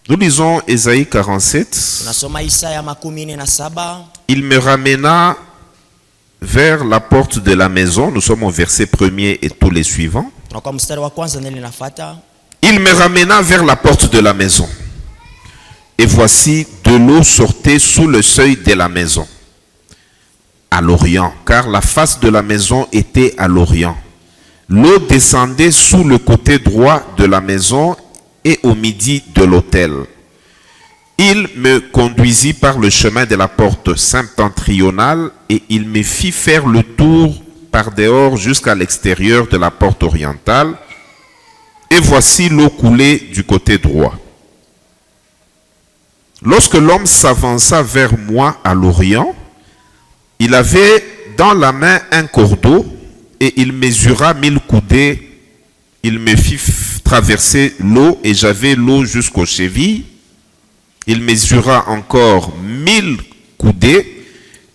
Nous lisons Ésaïe 47. Tunasoma Isaya 47. Il me ramena vers la porte de la maison. Nous sommes au verset 1er et tous les suivants. Tunakuwa mstari wa kwanza ndio linafuata. Il me ramena vers la porte de la maison. Et voici, de l'eau sortait sous le seuil de la maison, à l'orient, car la face de la maison était à l'orient. L'eau descendait sous le côté droit de la maison et au midi de l'autel. Il me conduisit par le chemin de la porte septentrionale et il me fit faire le tour par dehors jusqu'à l'extérieur de la porte orientale. Et voici l'eau coulait du côté droit. Lorsque l'homme s'avança vers moi à l'orient, il avait dans la main un cordeau et il mesura 1000 coudées. Il me fit traverser l'eau et j'avais l'eau jusqu'aux chevilles. Il mesura encore 1000 coudées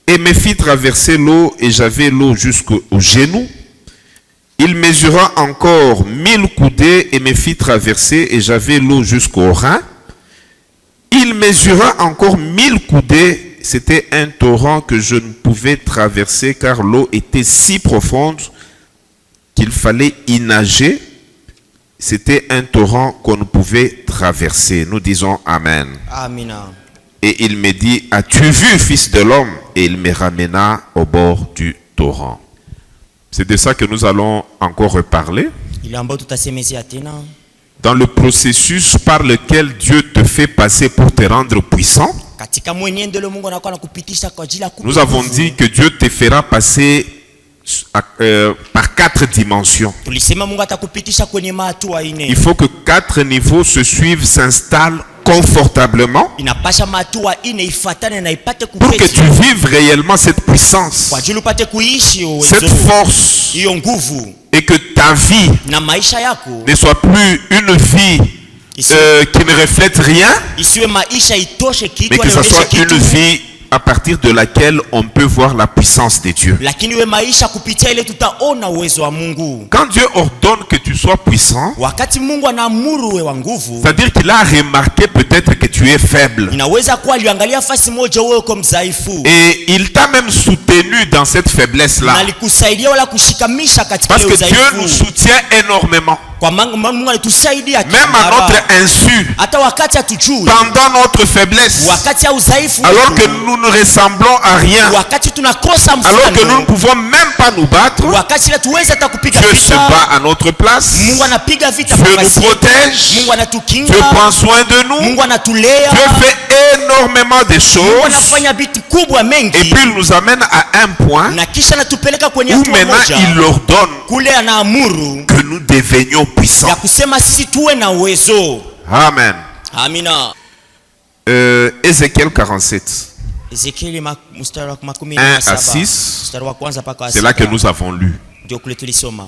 et me fit traverser l'eau et j'avais l'eau jusqu'aux genoux. Il mesura encore 1000 coudées et me fit traverser et j'avais l'eau jusqu'aux reins. Il mesura encore 1000 coudées. C'était un torrent que je ne pouvais traverser car l'eau était si profonde qu'il fallait y nager. C'était un torrent qu'on ne pouvait traverser. Nous disons Amen. Amina. Et il me dit, as-tu vu, fils de l'homme? Et il me ramena au bord du torrent. C'est de ça que nous allons encore reparler. Ile ambayo tutasemezea tena. Dans le processus par lequel Dieu te fait passer pour te rendre puissant, Katika mwenendo Mungu anakuwa anakupitisha kwa ajili ya nous avons dit que Dieu te fera passer par 4 dimensions. Tulisema Mungu atakupitisha kwenye hatua ine. Il faut que 4 niveaux se suivent, s'installent confortablement Inapasha hatua ine ifuatane na ipate pour que kuketi. tu vives réellement cette puissance, Kwa ajili upate kuishi cette force, hiyo nguvu et que ta vie na maisha yako ne soit plus une vie qui ne reflète rien, isiwe maisha itoshe kitu, mais que ce soit kitu, une vie à partir de laquelle on peut voir la puissance de Dieu. lakini we maisha kupitia ile tutaona uwezo wa Mungu. Quand Dieu ordonne que tu sois puissant, Wakati Mungu anaamuru we wa nguvu, c'est-à-dire qu'il a remarqué peut-être que tu es faible. inaweza kuwa aliangalia fasi moja wewe uko mdhaifu, Et il t'a même soutenu dans cette faiblesse-là. na alikusaidia wala kushikamisha katika Parce ile que Dieu nous udhaifu. soutient énormément. Kwa Mungu alitusaidia Même à notre insu, hata wakati hatujui, pendant notre faiblesse, wakati ya udhaifu, alors que nous ne ressemblons à rien, wakati tunakosa alors que nous ne mfano, pouvons même pas nous battre, wakati hatuwezi hata kupiga Dieu se vita, bat à notre place. Mungu anapiga vita Dieu kwa nous nafasi yetu. protège. Mungu anatukinga, Dieu prend soin de nous. Mungu anatulea, Dieu fait énormément de Mungu choses. anafanya vitu kubwa Et mengi, puis il nous amène à un point na kisha anatupeleka kwenye où hatua maintenant moja il ordonne kule anaamuru que nous devenions puissants. ya kusema sisi tuwe na uwezo. Amen. Amina. Ézéchiel 47. Ezekieli mstari wa 1 à 17, 6. mstari wa kwanza mpaka C'est là que nous avons lu. ndio kule tulisoma,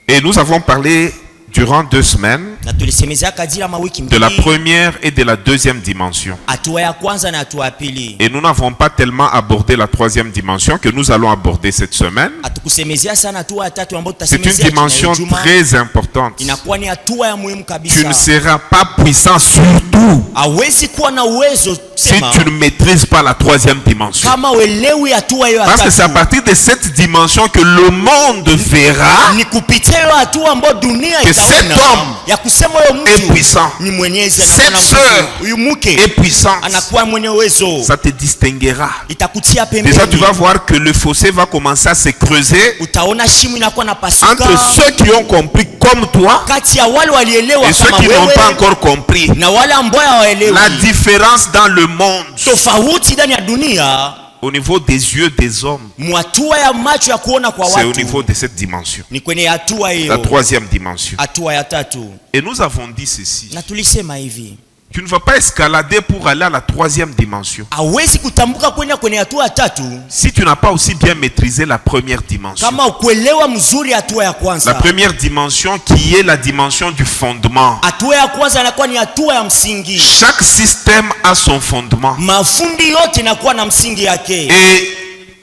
Et nous avons parlé durant 2 semaines na tulisemezea kadiri ama wiki de la mbili, première et de la deuxième dimension. hatua ya kwanza na hatua ya pili. Et nous n'avons pas tellement abordé la troisième dimension que nous allons aborder cette semaine. Hatukusemezea sana hatua ya tatu ambayo C'est une tutasemezea dimension Juma. très importante. Inakuwa ni hatua ya muhimu Tu ne kabisa. seras pas puissant surtout Hawezi kuwa na uwezo si sema tu ne maîtrises pas la troisième dimension. kama uelewi hatua hiyo ya Parce que c'est à tatu. partir de cette dimension que le monde verra Ni kupitia hiyo hatua ambayo dunia que cet itaona homme ya kusema huyo est mtu puissant. ni mwenyezi, Cette anakuwa na sœur nguvu. Huyu mke est puissante. anakuwa mwenye uwezo, Ça te distinguera. itakutia Déjà, tu pembeni. vas voir que le fossé va commencer à se creuser Utaona shimo inakuwa na pasuka entre ceux qui ont compris comme toi kati ya wale walielewa et ceux kama qui n'ont wewe pas encore compris. na wale ambao hawaelewi. La différence dans le monde, Tofauti ndani ya dunia, au niveau des yeux des hommes, mwatua ya macho ya kuona kwa c'est au watu niveau de cette dimension. ni kwenye hatua La hiyo, troisième dimension. hatua ya tatu. Et nous avons dit ceci. Na tulisema hivi, Tu ne vas pas escalader pour aller à la troisième dimension hawezi kutambuka kwenda kwenye hatua ya tatu si tu n'as pas aussi bien maîtrisé la première dimension. kama ukuelewa mzuri hatua ya La kwanza. première dimension qui est la dimension du fondement. Hatua ya kwanza inakuwa ni hatua ya msingi. Chaque système a son fondement. Mafundi yote inakuwa na msingi yake. Et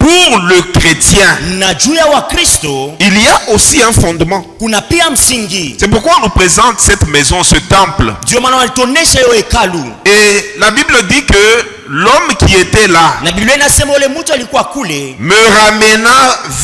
pour le chrétien, na juu ya Wakristo il y a aussi un fondement. kuna pia msingi. C'est pourquoi on nous présente cette maison, ce temple. Ndio maana walituonesha hiyo hekalu. Et la Bible dit que l'homme qui était là Na Biblia inasema ule mtu alikuwa kule me ramena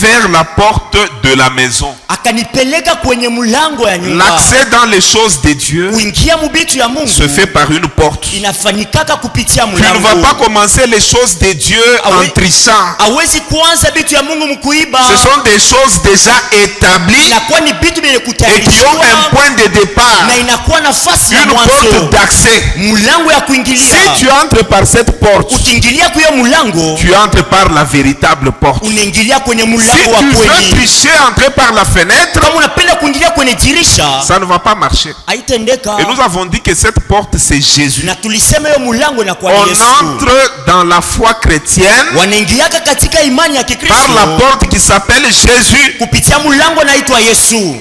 vers la porte de la maison. akanipeleka kwenye mlango ya nyumba. L'accès dans les choses de Dieu Kuingia mubitu ya Mungu se fait par une porte. inafanyikaka kupitia Tu ne vas mlango. pas commencer les choses de Dieu en trichant. Hawezi kuanza bitu ya Mungu mkuiba. Ce sont des choses déjà établies Inakuwa ni bitu vile et qui ont kutayarishwa un point de départ, na inakuwa nafasi ya une porte mwanzo, d'accès. mlango ya kuingilia. Si tu entres par cette porte, Ukiingilia kwa hiyo mlango, tu entres par la véritable porte. unaingilia kwenye Si mlango wa tu veux kweli. tricher, entrer par la fenêtre, Kama unapenda kuingilia kwenye dirisha, ça ne va pas marcher. haitendeka. Et nous avons dit que cette porte, c'est Jésus. Na tulisema hiyo mlango inakuwa On ni Yesu. entre dans la foi chrétienne Wanaingiaka katika imani ya Kikristo par la porte qui s'appelle Jésus. kupitia mlango naitwa Yesu.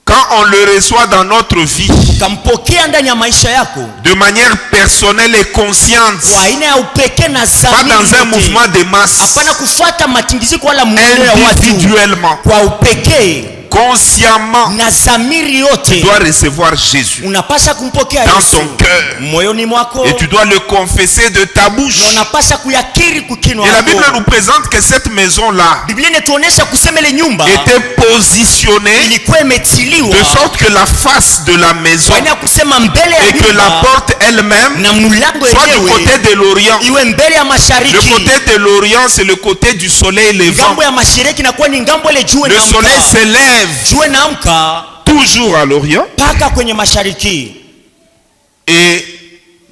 Quand on le reçoit dans notre vie, Kampokea ndani ya maisha yako de manière personnelle et consciente, kwa aina ya upekee na pas dans un zamiri, mouvement de masse, hapana kufuata matingiziko wala mwendo ya watu, individuellement, kwa upekee consciemment, na zamiri tu yote dois recevoir Jésus unapasha kumpokea dans Yesu ton cœur moyoni mwako, et tu dois le confesser de ta bouche. na unapasha kuyakiri kukinwa Et la Bible mwako. nous présente que cette maison-là Biblia inatuonesha kusema ile nyumba était positionnée ilikuwa imetiliwa de sorte que la face de la maison kwa ina kusema mbele ya et que la nyumba porte elle-même na mlango soit du côté yenyewe de l'Orient. iwe mbele ya Le mashariki. côté de l'Orient, c'est le côté du soleil levant. Ngambo ya mashariki inakuwa ni ngambo ile jua Le soleil inaamka, se lève jua inaamka toujours à l'Orient mpaka kwenye mashariki, et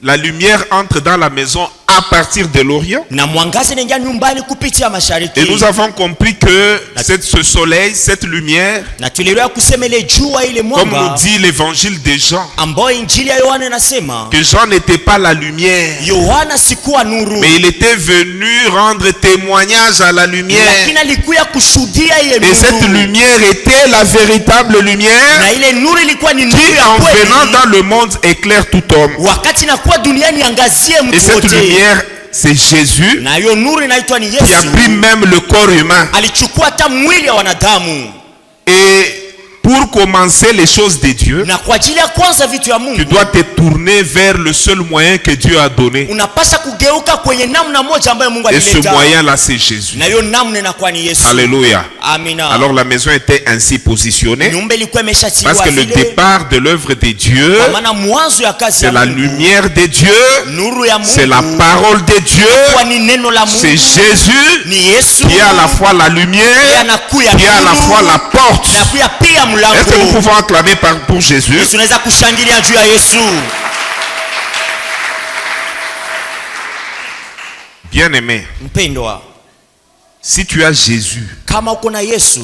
la lumière entre dans la maison à partir de l'Orient. na mwangaza inaingia nyumbani kupitia mashariki. Et nous avons compris que ce soleil, cette lumière, Na tulielewa kusema ile jua ile comme nous mwanga dit l'évangile de Jean, ambayo injili ya Yohana inasema que Jean n'était pas la lumière, Yohana sikuwa nuru, mais il était venu rendre témoignage à la lumière. lakini alikuya kushuhudia ile Et cette nuru, lumière était la véritable lumière na ile nuru ilikuwa ni nuru qui, ya en venant kweli, dans le monde, éclaire tout homme. wakati inakuwa duniani angazie Et mtu cette wote. lumière, c'est Jésus Na hiyo nuru inaitwa ni qui a Yesu, pris même le corps humain. alichukua hata mwili ya wanadamu. Et pour commencer les choses de Dieu, Na kwa ajili ya kwanza vitu ya tu Mungu dois te tourner vers le seul moyen que Dieu a donné. unapasha kugeuka kwenye namna moja ambayo Mungu Et ce alileta, moyen-là, c'est Jésus. na hiyo namna inakuwa ni Yesu. Alléluia. Amina. Alors la maison était ainsi positionnée Nyumba ilikuwa imeshachiliwa parce que le vile, départ de l'œuvre de Dieu, kwa maana mwanzo ya kazi c'est ya la Mungu, lumière de Dieu, nuru ya Mungu, c'est la parole de Dieu, kwa ni neno la Mungu, c'est Jésus ni Yesu qui est à la fois la Yeye lumière, anakuya qui est à la nuru, fois la porte. na kuya pia Est-ce que nous mlango. pouvons acclamer pour Jésus? Yesu, unaweza kushangilia juu ya Yesu. Bien-aimé, Mpendwa, si tu as Jésus, kama uko na Yesu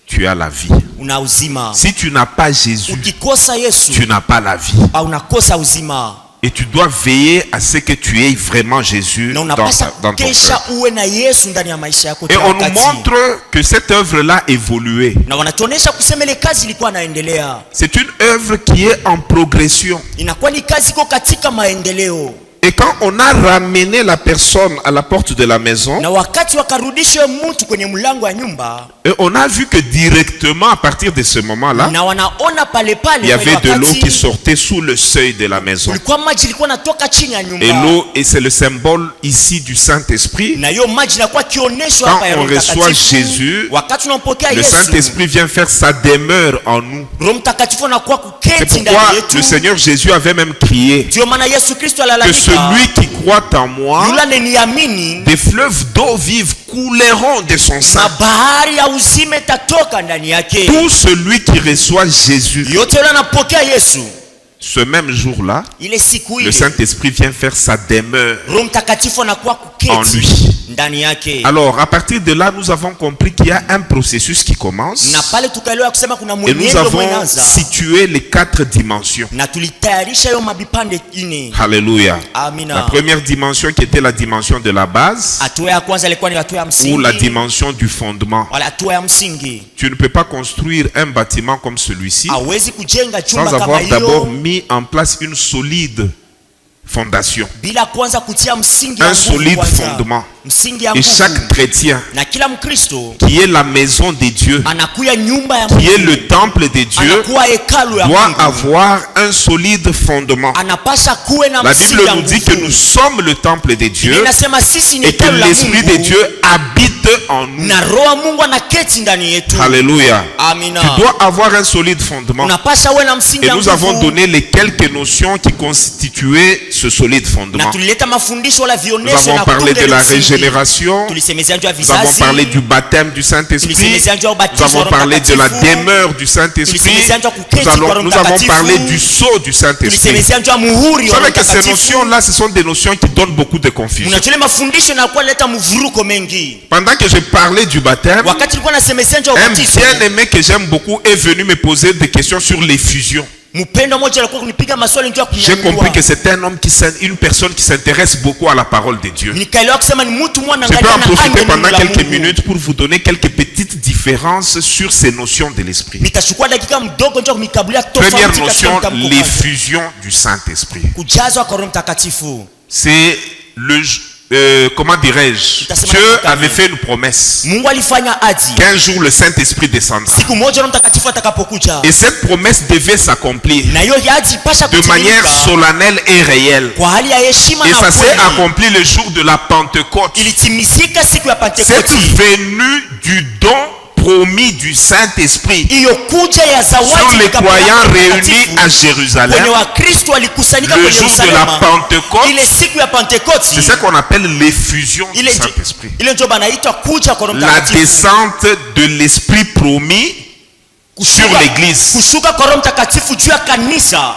tu as la vie. una uzima. Si tu n'as pas Jésus, Ukikosa Yesu tu n'as pas la vie. au unakosa uzima, Et tu dois veiller à ce que tu aies vraiment Jésus na dans unapasha ton kesha cœur. uwe na Yesu ndani ya maisha yako Et kila on nous wakati. montre que cette œuvre-là évoluait. Na wanatuonesha kusema ile kazi ilikuwa inaendelea, C'est une œuvre qui est en progression. inakuwa ni kazi iko katika maendeleo. Et quand on a ramené la personne à la porte de la maison, Na wakati wakarudisha mtu kwenye mlango wa nyumba, et on a vu que directement à partir de ce moment-là, na wanaona pale pale il y avait de l'eau wakati qui sortait sous le seuil de la maison. kulikuwa maji ilikuwa natoka chini ya nyumba, Et l'eau, et c'est le symbole ici du Saint-Esprit. na hiyo maji inakuwa kionyesho Quand hapa ya on Roho reçoit Mtakatifu. Jésus, Wakati unampokea le Yesu, Saint-Esprit vient faire sa demeure en nous. Roho Mtakatifu anakuwa C'est kuketi pourquoi ndani yetu. le Seigneur Jésus avait même crié Ndio maana Yesu Kristo que alalamika, celui qui croit en moi, yule ananiamini, des fleuves d'eau vive couleront de son sang. na bahari ya uzima itatoka ndani yake. Tout celui qui reçoit Jésus, Yote yule anapokea Yesu, ce même jour-là, ile siku le ile Saint-Esprit vient faire sa demeure Roho Mtakatifu anakuwa en kuketi lui. ndani yake. Alors, à partir de là, nous avons compris qu'il y a un processus qui commence Na pale tukaelewa kusema kuna et nous mwenendo avons mwenaza, situé les 4 dimensions. na tulitayarisha hiyo mabipande ine. Alléluia. La Amina. première dimension qui était la dimension de la base Hatua ya kwanza ilikuwa ni hatua ya ou la msingi, dimension du fondement. wala hatua ya msingi. Tu ne peux pas construire un bâtiment comme celui-ci Hawezi kujenga sans chumba kama avoir d'abord hiyo mis en place une solide fondation, bila kwanza kutia msingi un wa nguvu solide kwanza. fondement. msingi ya Et nguvu. chaque chrétien Na kila Mkristo qui est la maison de Dieu, anakuya nyumba ya qui est Mungu, le temple de Dieu, anakuwa hekalu ya doit Mungu, avoir un solide fondement. anapasha kuwe na La msingi Bible ya nous dit que nous nguvu. sommes le temple de Dieu Inasema sisi ni et que hekalu la l'Esprit de Mungu Dieu habite en nous. na roho wa Mungu anaketi ndani yetu. Alléluia. Amina. Tu dois avoir un solide fondement. Unapasha uwe na msingi Et ya nous avons nguvu. donné les quelques notions qui constituaient ce solide Na fondement. tulileta mafundisho la Nous vionesho avons na parlé kunde de la msingi. régénération. Tulisemezea juu ya Nous avons vizazi. parlé du baptême du Saint-Esprit. Tulisemezea juu ya Nous ubatizo wa avons Roho parlé de la Mtakatifu. demeure du Saint-Esprit. Tulisemezea juu ya kuketi kwa Roho Nous avons Mtakatifu. parlé du sceau du Saint-Esprit. Tulisemezea juu ya muhuri Vous wa Roho savez que ces Mtakatifu. notions-là, ce sont des notions qui donnent beaucoup de confusion. Unachole mafundisho na kwa leta mvuruko mengi. Pendant que je parlais du baptême, Wakati nilikuwa nasemezea juu ya un ubatizo, bien-aimé que j'aime beaucoup est venu me poser des questions sur l'effusion. mpendo mmoja alikuwa kunipiga maswali juu ya J'ai compris kunyanyua. que c'est un homme une personne qui s'intéresse beaucoup à la parole de Dieu. Nikaelewa kusema ni mtu mwana Je peux angalia en na profiter anga pendant la quelques Mungu. minutes pour vous donner quelques petites différences sur ces notions de l'esprit. Nitachukua dakika mdogo ndio kumikabulia Première tofauti katika notion, mtamko kwanza. l'effusion du Saint-Esprit. Kujazwa kwa Roho Mtakatifu. C'est comment dirais-je, Dieu avait fait une promesse Mungu alifanya ahadi. qu'un jour le Saint-Esprit descendra. Siku moja Roho Mtakatifu atakapokuja. Et cette promesse devait s'accomplir Na hiyo ahadi pasha de manière kutimilika solennelle et réelle. kwa hali ya heshima Et na ça s'est kweli. accompli le jour de la Pentecôte. Ilitimizika siku ya Cette Pentekoste. venue du don promis du Saint-Esprit Hiyo kuja ya sur zawadi les ikapewa croyants Roho réunis Mtakatifu. à Jérusalem Kwenye Wakristo walikusanyika le kwenye jour de la Yerusalemu. Pentecôte. Ile siku ya Pentekoste. C'est ça qu'on appelle l'effusion du Ile Saint-Esprit. ile ndio banaitwa kuja kwa Roho La Mtakatifu. descente de l'Esprit promis sur l'Église. Kushuka kwa Roho Mtakatifu juu ya kanisa.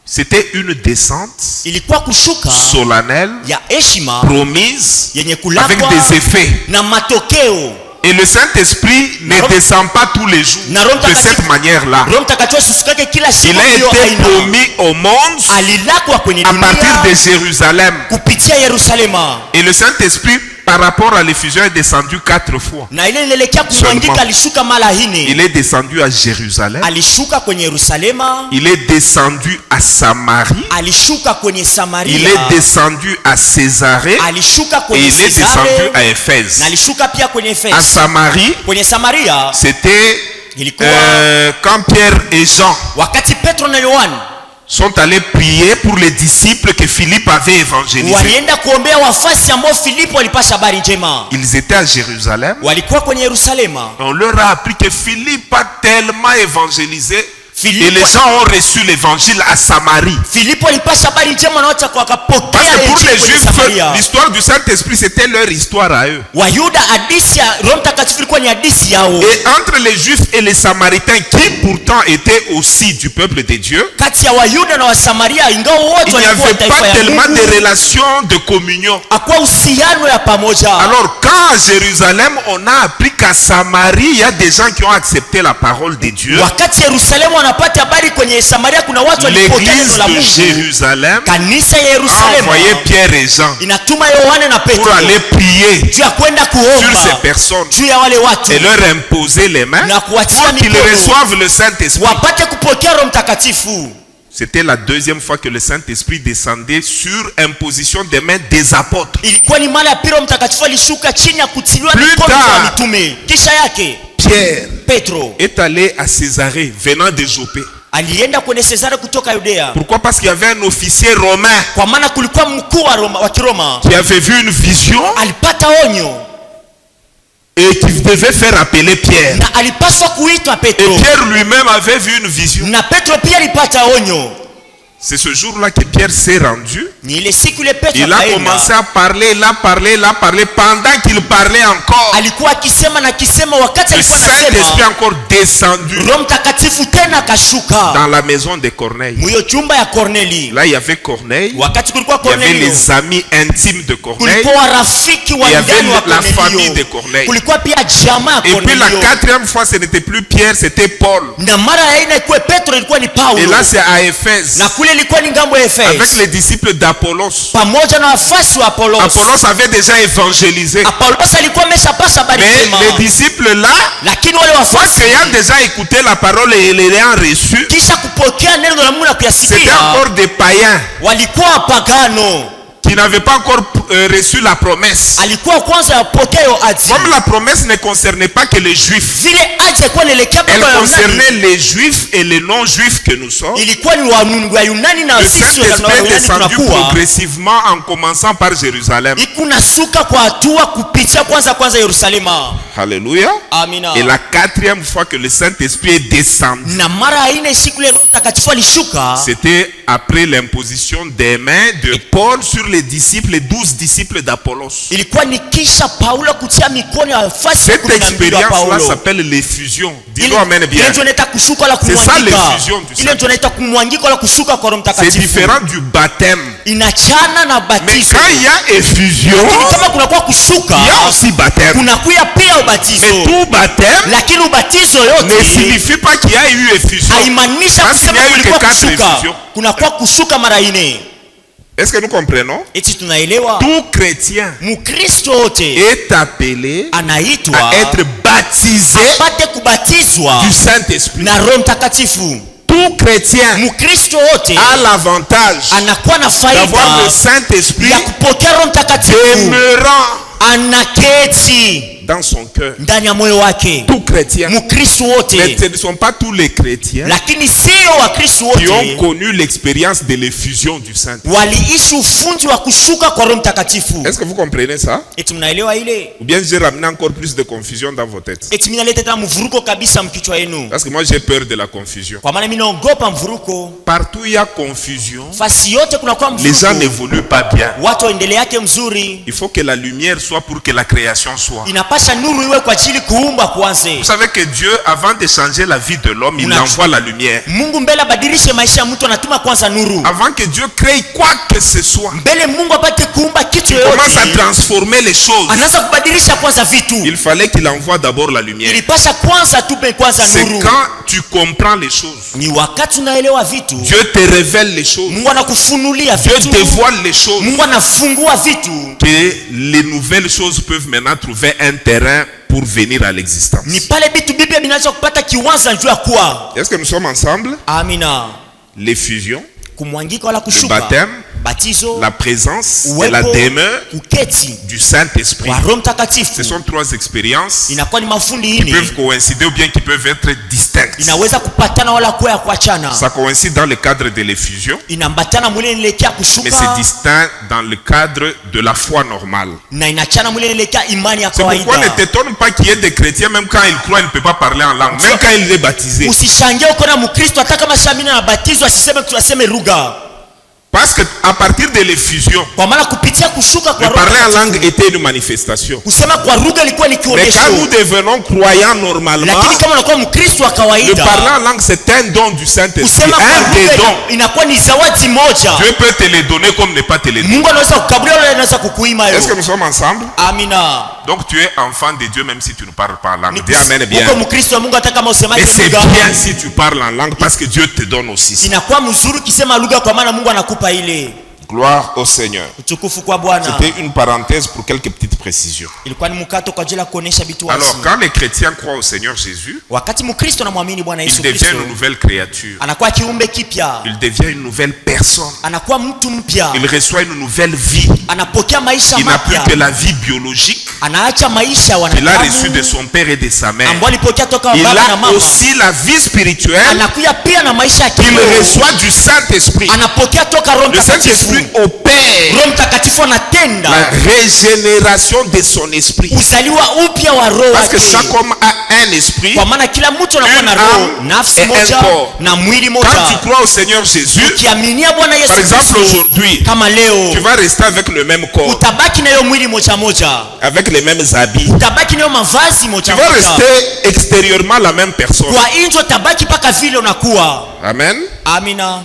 C'était une descente Ilikuwa kushuka solennelle, ya heshima promise, yenye avec kulakwa des effets. na matokeo. Et le Saint-Esprit ne descend pas tous les jours de cette manière-là. Roho Mtakatifu asusukake kila Il siku a hiyo été aina. promis au monde Alilakwa kwenye à partir de dunia Jérusalem. kupitia Yerusalema. Et le Saint-Esprit, par rapport à l'effusion, est descendu 4 fois. Na ile inaelekea kumwangika, Seulement. alishuka mara nne. Il est descendu à Jérusalem. Alishuka kwenye Yerusalema, Il est descendu à Samarie. alishuka kwenye Il Samaria, est descendu à Césarée. alishuka Et kwenye il est descendu Cesare, à Éphèse. na alishuka pia kwenye À Efeso. Samarie, Kwenye Samaria c'était ilikuwa quand Pierre et Jean wakati Petro na Yohana sont allés prier pour les disciples que Philippe avait évangélisés. walienda kuombea wafasi ambao Filipo alipasha habari njema. Ils étaient à Jérusalem. Walikuwa kwenye Yerusalema. On leur a appris que Philippe a tellement évangélisé et Filipo, les gens ont reçu l'évangile à Samarie. Filipo alipasha habari njema na watu Parce wakapokea que pour injili les kwenye Juifs, Samaria. l'histoire du Saint-Esprit, c'était leur histoire à eux. Wayuda hadithi ya Roho Mtakatifu ilikuwa ni hadithi yao. Et entre les Juifs et les Samaritains, qui pourtant étaient aussi du peuple de Dieu, Kati ya Wayuda na Wasamaria, ingawa il wote n'y walikuwa avait taifa pas ya tellement Mungu, de relations de communion. hakuwa uhusiano ya pamoja. Alors quand à Jérusalem, on a appris qu'à Samarie, il y a des gens qui ont accepté la parole de Dieu. Wakati Yerusalemu wanapata habari kwenye Samaria, kuna watu walipokea neno L'église la de Mungu. Jérusalem Kanisa ya a Yerusalemu envoyé Pierre et Jean inatuma Yohane na pour Petro aller prier juu ya kwenda sur ces kuomba personnes juu ya wale watu et leur imposer les mains na kuwatia pour qu'ils mikono reçoivent le Saint-Esprit. wapate kupokea Roho Mtakatifu. C'était la deuxième fois que le Saint-Esprit descendait sur imposition des mains des apôtres. Ilikuwa ni mara ya pili Roho Mtakatifu alishuka chini ya kutiliwa Plus mikono tard. ya mitume. Kisha yake Pierre Petro est allé à Césarée venant de Jopé. alienda kwenye Cesare kutoka Yudea, Pourquoi? Parce qu'il y avait un officier romain kwa maana kulikuwa mkuu wa Kiroma qui avait vu une vision alipata onyo et qui devait faire appeler Pierre. na alipaswa kuitwa Et Petro, Pierre lui-même avait vu une vision. na Petro pia alipata onyo. C'est ce jour-là que Pierre s'est rendu. Ni ile siku ile Petro Il a commencé à parler, il a parlé, il a parlé. Pendant qu'il parlait encore, alikuwa akisema na kisema, wakati le alikuwa Saint-Esprit anasema encore descendu Roho Mtakatifu tena akashuka dans la maison de Corneille. mwiyo chumba ya Korneli. Là, il y avait Corneille, Wakati kulikuwa il y avait Kornelio, les amis intimes de Corneille, kulikuwa rafiki wa il y avait ndani wa la famille de Kornelio, Corneille. kulikuwa pia jamaa ya Et puis la Kornelio, quatrième fois, ce n'était plus Pierre, c'était Paul. na mara ya ine ikuwe Petro, ilikuwa ni Et Paulo, là, c'est à Éphèse, na kule ilikuwa ni ngambo ya avec Efeso les disciples d'Apollos. pamoja na wafasi wa Apollos. Apollos avait déjà évangélisé. Apollos alikuwa ameshapasha habari Mais njema, les disciples là, lakini wale fois wafasi qu'ayant déjà écouté la parole et l'ayant reçu, kisha kupokea neno la Mungu na c'était kuyasikia encore des païens walikuwa wapagano qui n'avaient pas encore reçu la promesse. alikuwa kwanza apokea hiyo ahadi. Comme la promesse ne concernait pas que les juifs, Vile ahadi ilikuwa inaelekea elle kwa Yunani, concernait les juifs et les non-juifs que nous sommes. ilikuwa ni wa Yunani na Le sisi wa Saint-Esprit est Yunani descendu tunakuwa. progressivement en commençant par Jérusalem. Ikunashuka kwa hatua kupitia kwanza Yerusalema. Alléluia. Amina. Et la quatrième fois que le Saint-Esprit est descendu, Na mara ine siku ile Roho Mtakatifu alishuka, c'était après l'imposition des mains de Paul sur les disciples, les 12 disciples d'Apollos. ilikuwa ni kisha Paulo kutia mikono ya wafasi Cette 12 wa expérience-là Paulo. s'appelle l'effusion. Dis-le amen bien. Ile ndio inaita kushuka la C'est ça kumwangika. l'effusion du Ile ndio inaita kumwangika la kushuka kwa Roho C'est Mtakatifu. différent du baptême. Inachana na Mais batizo. quand il y a effusion, Lakini kama kunakuwa kushuka, il y a aussi baptême. kunakuya pia ubatizo. Mais tout baptême Lakini ubatizo ne yote signifie pas qu'il y a eu effusion. haimaanisha Parce qu'il kusema n'y a eu kulikuwa que 4 kushuka. effusions. Kunakuwa kushuka mara ine. Est-ce que nous comprenons? Eti tunaelewa Tout chrétien Mkristo wote est appelé anaitwa à être baptisé apate kubatizwa du Saint-Esprit. na Roho Mtakatifu. Tout chrétien Mkristo wote a l'avantage anakuwa na d'avoir le faida Saint-Esprit ya kupokea Roho Mtakatifu demeurant anaketi dans son cœur. ndani ya moyo wake. Tout chrétien. Mkristo Mais wote, ce ne sont pas tous les chrétiens lakini sio Wakristo qui ont wote connu l'expérience de l'effusion du Saint-Esprit. waliishi ufundi wa kushuka kwa Roho Mtakatifu. Est-ce que vous comprenez ça? Eti mnaelewa ile? Ou bien j'ai ramené encore plus de confusion dans vos têtes? Eti mimi naleta tena mvuruko kabisa mkichwa yenu, Parce que moi j'ai peur de la confusion. kwa maana mimi naogopa mvuruko. Partout il y a confusion, Fasi yote kunakuwa les gens mvuruko, n'évoluent pas bien. watu waendele yake mzuri. Il faut que la lumière soit pour que la création soit. Inapasha nuru iwe kwa ajili kuumba kuanze. Vous savez que Dieu, avant de changer la vie de l'homme, il envoie la lumière. Mungu mbele abadilishe maisha ya mtu anatuma kwanza nuru. Avant que Dieu crée quoi que ce soit, Mbele Mungu apate kuumba kitu il commence à yoyote, transformer les choses. anaanza kubadilisha kwanza vitu. Il fallait qu'il envoie d'abord la lumière. Ilipasha kwanza tupe kwanza C'est nuru. quand tu comprends les choses. Ni wakati unaelewa vitu, Dieu te révèle les choses. Mungu anakufunulia Dieu vitu, dévoile les choses. Mungu anafungua vitu, Que les nouvelles choses peuvent maintenant trouver un terrain pour venir à l'existence. ni pale vitu Biblia vinaweza kupata kiwanza juu ya kuwa. Est-ce que nous sommes ensemble? Amina. L'effusion, Kumwangika wala le kushuka, baptême, batizo, la présence et la uwepo, demeure uketi du Saint-Esprit. wa Roho Ce Mtakatifu. sont trois expériences qui Inakuwa ni mafundi peuvent ine, coïncider ou bien qui peuvent être distinctes. inaweza kupatana wala kuwa ya kuachana. Ça coïncide dans le cadre de l'effusion, Inambatana mwile nielekea mais c'est kushuka distinct dans le cadre de la foi normale. na inachana mwile nielekea imani ya C'est pourquoi ne kawaida. t'étonne pas qu'il y ait des chrétiens, même quand ils croient, ils ne peuvent pas parler en langue, même quand il est baptisé. Usishangie uko na Mkristo hata kama shamina na batizo asiseme tunaseme lugha, Parce que à partir de l'effusion, kwa maana kupitia kushuka kwa le Roho parler en Mtakatifu, langue était une manifestation. kusema kwa lugha ilikuwa ni Mais quand nous kionyesho. devenons croyants normalement, Lakini kama unakuwa Mkristo wa le kawaida, parler en langue c'est un don du Saint-Esprit, kusema kwa un des lugha dons. inakuwa ni zawadi moja. Dieu peut te les donner comme ne pas te les donner. Mungu anaweza kukabulia wala anaweza kukuima Est-ce que hiyo. nous sommes ensemble? Amina. Donc tu es enfant de Dieu même si tu ne parles pas en langue. Ni- Dis amen bien. Uko Mkristo wa Mungu hata kama Et usemaje c'est lugha. bien si tu parles en langue parce que Dieu te donne aussi ça. Inakuwa mzuri ukisema lugha kwa maana Mungu anakupa ile. Gloire au Seigneur. Utukufu kwa Bwana. C'était une parenthèse pour quelques petites précisions. Ilikuwa ni mkato kwa ajili ya kuonesha vitu wazi. Alors quand les chrétiens croient au Seigneur Jésus, Wakati Mkristo anamwamini Bwana il Yesu devient Kristo, une nouvelle créature. anakuwa kiumbe kipya, Il devient une nouvelle personne. anakuwa mtu mpya, Il reçoit une nouvelle vie. anapokea maisha Il n'a plus mapya, que la vie biologique anaacha maisha ya qu'il a reçue de wanadamu son père et de sa mère. ambao alipokea toka Il baba na a mama. aussi la vie spirituelle Anakuya pia na maisha ya qu'il kiroho, reçoit du Saint-Esprit. anapokea toka Roho Le Saint-Esprit Mtakatifu. opère Roho Mtakatifu anatenda la régénération de son esprit. uzaliwa upya wa roho Parce que wake, chaque homme a un esprit. kwa maana kila mtu anakuwa na Une roho, âme nafsi et un moja corps. na mwili Quand tu moja. crois au Seigneur Jésus, Ukiaminia Bwana Yesu par exemple Kristo, aujourd'hui, kama leo tu vas rester avec le même corps, utabaki na hiyo mwili moja moja, avec les mêmes habits. utabaki na hiyo mavazi Tu moja vas moja, rester extérieurement la même personne. kwa nje utabaki mpaka vile unakuwa. Amen. Amina.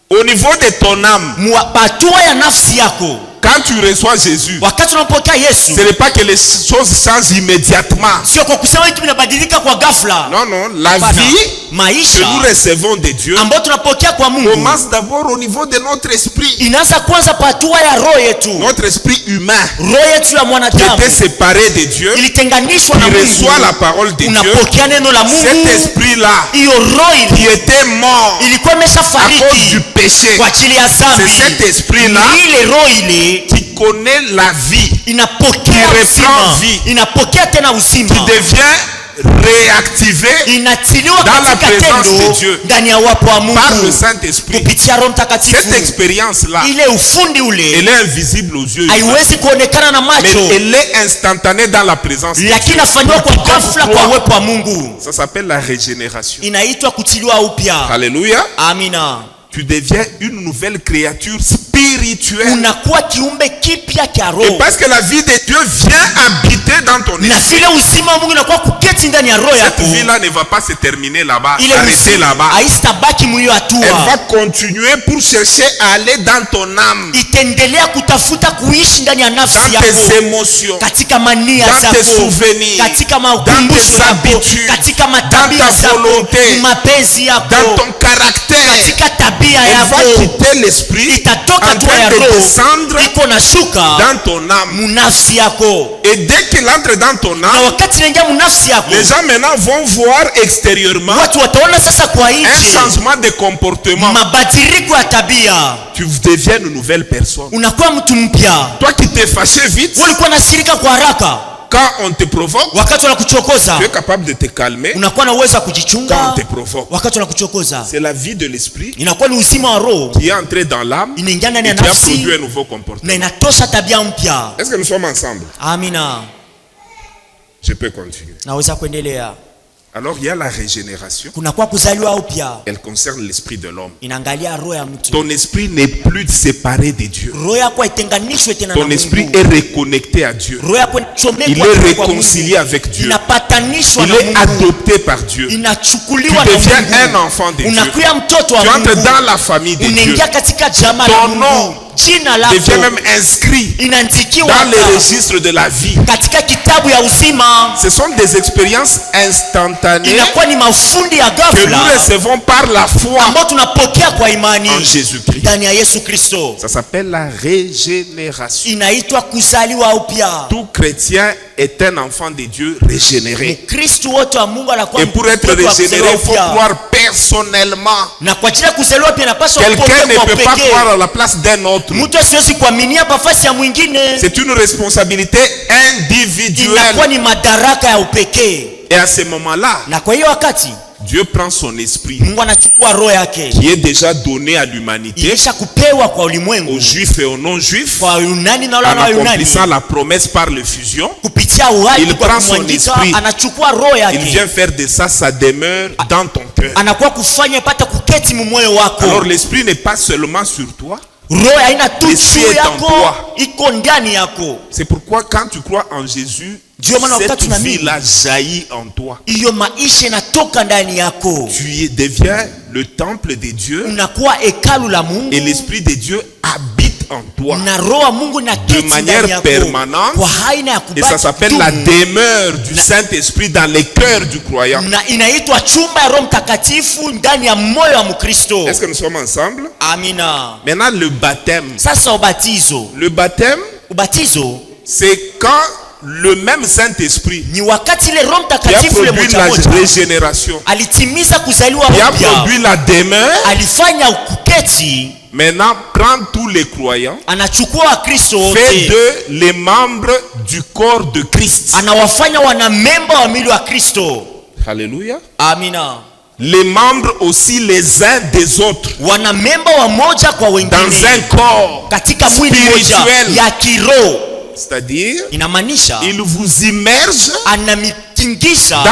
Au niveau de ton âme, Hatua ya nafsi yako, quand tu reçois Jésus, wakati unampokea Yesu, ce n'est pas que les choses changent immédiatement. sio kwa kusema vitu vinabadilika kwa ghafla. Non, non. La Hapana. vie que Maisha nous recevons de Dieu ambayo tunapokea kwa Mungu commence d'abord au niveau de notre esprit. inaanza kwanza kwa hatua ya roho yetu. Notre esprit humain Roho yetu ya qui mwanadamu était séparé de Dieu, ilitenganishwa qui na Mungu, reçoit la parole de Dieu. unapokea neno la Cet Mungu. esprit-là Hiyo roho qui était mort ilikuwa à cause du imeshafariki péché, kwa ajili ya c'est cet dhambi. esprit-là Ni ile roho ile qui connaît la vie, inapokea Qui uzima, reprend vie. inapokea tena uzima, qui devient réactivé inatiliwa dans la katika présence tendo de Dieu ndani ya wapo wa par le Mungu Saint-Esprit. kupitia Roho Mtakatifu. Cette expérience-là, Ile ufundi ule elle est invisible aux yeux humains, haiwezi kuonekana na mais macho, elle est instantanée dans la présence de Dieu. lakini inafanywa kwa ghafla kwa uwepo wa Mungu. Ça s'appelle la régénération. Inaitwa kutiliwa upya. Alléluia. Amina. Tu deviens une nouvelle créature spirituelle. Unakuwa kiumbe kipya cha Et roho, parce que la vie de Dieu vient habiter dans ton na esprit, vile uzima wa Mungu unakuwa kuketi ndani ya roho cette yako. vie-là ne va pas se terminer là-bas, Ile arrêter uzima là-bas. haistabaki mwiyo Elle va hatua, continuer pour chercher à aller dans ton âme, itaendelea kutafuta kuishi ndani ya dans nafsi yako, tes émotions, katika mania dans tes zako, souvenirs, katika dans makumbusho tes yako, habitudes, katika dans matabia ta zako, volonté, mapenzi dans yako, ton caractère. katika tabia Elle va yako. quitter l'esprit Itatoka en hatua train ya de roho descendre iko na shuka dans ton âme. munafsi yako, Et dès qu'il entre dans ton na âme, wakati inaingia munafsi yako, les gens maintenant vont voir extérieurement watu wataona sasa kwa un nje changement de comportement. mabadiliko ya tabia, Tu deviens une nouvelle personne. unakuwa mtu mpya. Toi qui t'es fâché vite, Ulikuwa nasirika kwa haraka, quand on te provoque, wakati wanakuchokoza tu es capable de te calmer. unakuwa na uwezo wa Quand kujichunga. on te provoque, Wakati wanakuchokoza c'est la vie de l'esprit inakuwa ni uzima wa roho qui est entré dans l'âme inaingia ndani et ya qui a nafsi produit un nouveau comportement. na inatosha tabia mpya. Est-ce que nous sommes ensemble? Amina, Je peux continuer. naweza kuendelea. Alors il y a la régénération. Kunakuwa kuzaliwa upya, Elle concerne l'esprit de l'homme. inaangalia roho ya mtu. Ton esprit n'est plus séparé de Dieu. Roho yako haitenganishwe tena na Ton esprit Mungu. est reconnecté à Dieu. Roho yako Il inachomekwa est kwa réconcilié Mungu. avec Dieu. Inapatanishwa Il na est Mungu, adopté par Dieu. Tu inachukuliwa na deviens un Mungu, enfant de Dieu. unakuwa mtoto wa Tu entres Mungu, dans la famille de Dieu. unaingia katika jamaa la Ton Mungu. nom Jina devient lako même inscrit inaandikiwa dans les hapa registres de la vie. katika kitabu ya uzima. Ce sont des expériences instantanées Inakuwa ni mafundi ya que nous ghafla recevons par la foi ambayo tunapokea kwa imani en Jésus-Christ. ndani ya Yesu Kristo. Ça s'appelle la régénération. Inaitwa kuzaliwa upya. Tout chrétien est un enfant de Dieu régénéré. Kristo wote wa Mungu anakuwa Et pour être mtoto wa régénéré, kuzaliwa il faut upya. croire personnellement. Na kwa ajili ya kuzaliwa pia inapaswa Quelqu'un kupokea ne kwa peut pas pekee. croire à la place d'un autre. Mtu asiwezi kuaminia nafasi ya mwingine. C'est une responsabilité individuelle. Inakuwa ni madaraka ya upekee. Et à ce moment-là, Na kwa hiyo wakati Dieu prend son esprit Mungu anachukua roho yake qui est déjà donné à l'humanité, ilisha kupewa kwa ulimwengu, aux juifs et aux non-juifs, kwa Yunani na en wale wa Yunani, accomplissant la promesse par le fusion. kupitia uhai Il kwa prend son kumwangika, esprit. anachukua roho Il yake, vient faire de ça sa demeure dans ton cœur. anakuwa kufanya pata kuketi mumoyo wako. Alors l'esprit n'est pas seulement sur toi. Roho haina tu L'esprit juu est en yako, toi. iko ndani yako. C'est pourquoi quand tu crois en Jésus, Dieu maana cette wakati unaamini, vie-là jaillit en toi. hiyo maisha inatoka ndani yako, Deviens le temple de Dieu unakuwa hekalu la Mungu et l'esprit de Dieu habite en toi na roho wa Mungu na de keti ndani manière yako permanente. kwa haina ya Et ça kubaki s'appelle la tu. demeure du Saint-Esprit dans les cœurs du croyant. Na inaitwa chumba ya Roho Mtakatifu ndani ya moyo wa Mkristo. Est-ce que nous sommes ensemble? Amina. Maintenant, le baptême. Sasa ubatizo, Le baptême, ubatizo c'est quand le même Saint-Esprit ni wakati ile Roho qui a Mtakatifu ile produit moja la moja régénération, alitimiza kuzaliwa qui a upya, produit la demeure, alifanya ukuketi, maintenant prend tous les croyants, anachukua Wakristo fait wote, d'eux les membres du corps de Christ. anawafanya wanamemba wa mwili wa Kristo. Alléluia. Amina. Les membres aussi les uns des autres Wanamemba wa moja kwa dans wengine un corps katika mwili moja spirituel. ya kiroho. C'est-à-dire, Inamaanisha il vous immerge anamitingisha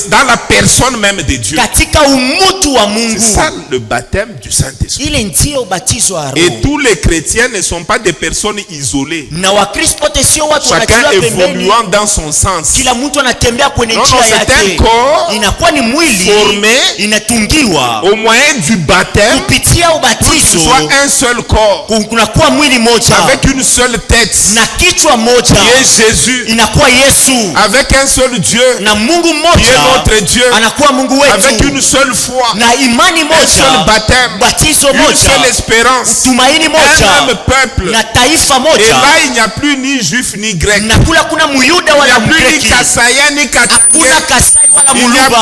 dans la personne même de Dieu. katika umutu wa Mungu. C'est ça le baptême du Saint-Esprit. Ile ndio ubatizo wa Et roho. tous les chrétiens ne sont pas des personnes isolées, Na Wakristo wote sio watu chacun wanachua pembeni, évoluant dans son sens. kila mtu anatembea kwenye Non, non, njia c'est un yake. corps Inakuwa ni mwili formé inatungiwa au moyen du baptême kupitia pour que ce ubatizo, soit un seul corps kunakuwa mwili moja avec une seule tête na kichwa moja qui est Jésus, inakuwa Yesu, avec un seul Dieu, na Mungu qui est mmoja notre Dieu, anakuwa Mungu avec wetu, une seule foi, na imani un seul moja, baptême, batizo une moja, seule espérance, tumaini un moja, même peuple. na taifa Et moja. là, il n'y a plus ni juif ni grec. Na kula kuna Muyuda Il n'y wala a plus ni Mgreki, Kassaïen ni hakuna Katangais. Kasai wala Il n'y a Muluba,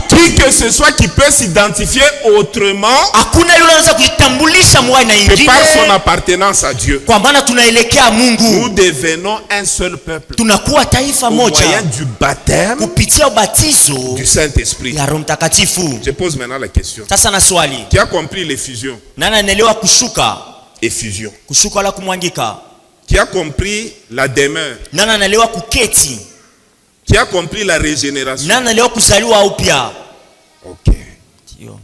plus qui que ce soit qui peut s'identifier autrement hakuna yule anaweza kujitambulisha mwa na que par son ingine, appartenance à Dieu. kwa maana tunaelekea Nous Mungu, devenons un seul peuple tunakuwa taifa au moyen moja du baptême kupitia ubatizo du Saint-Esprit. ya Roho Mtakatifu. Je pose maintenant la question. Sasa na swali, Qui a compris l'effusion? nani anaelewa kushuka Effusion. wala kumwangika? Qui a compris la demeure? Nani anaelewa kuketi? Qui a compris la régénération? Nani anaelewa kuzaliwa upya? Ok.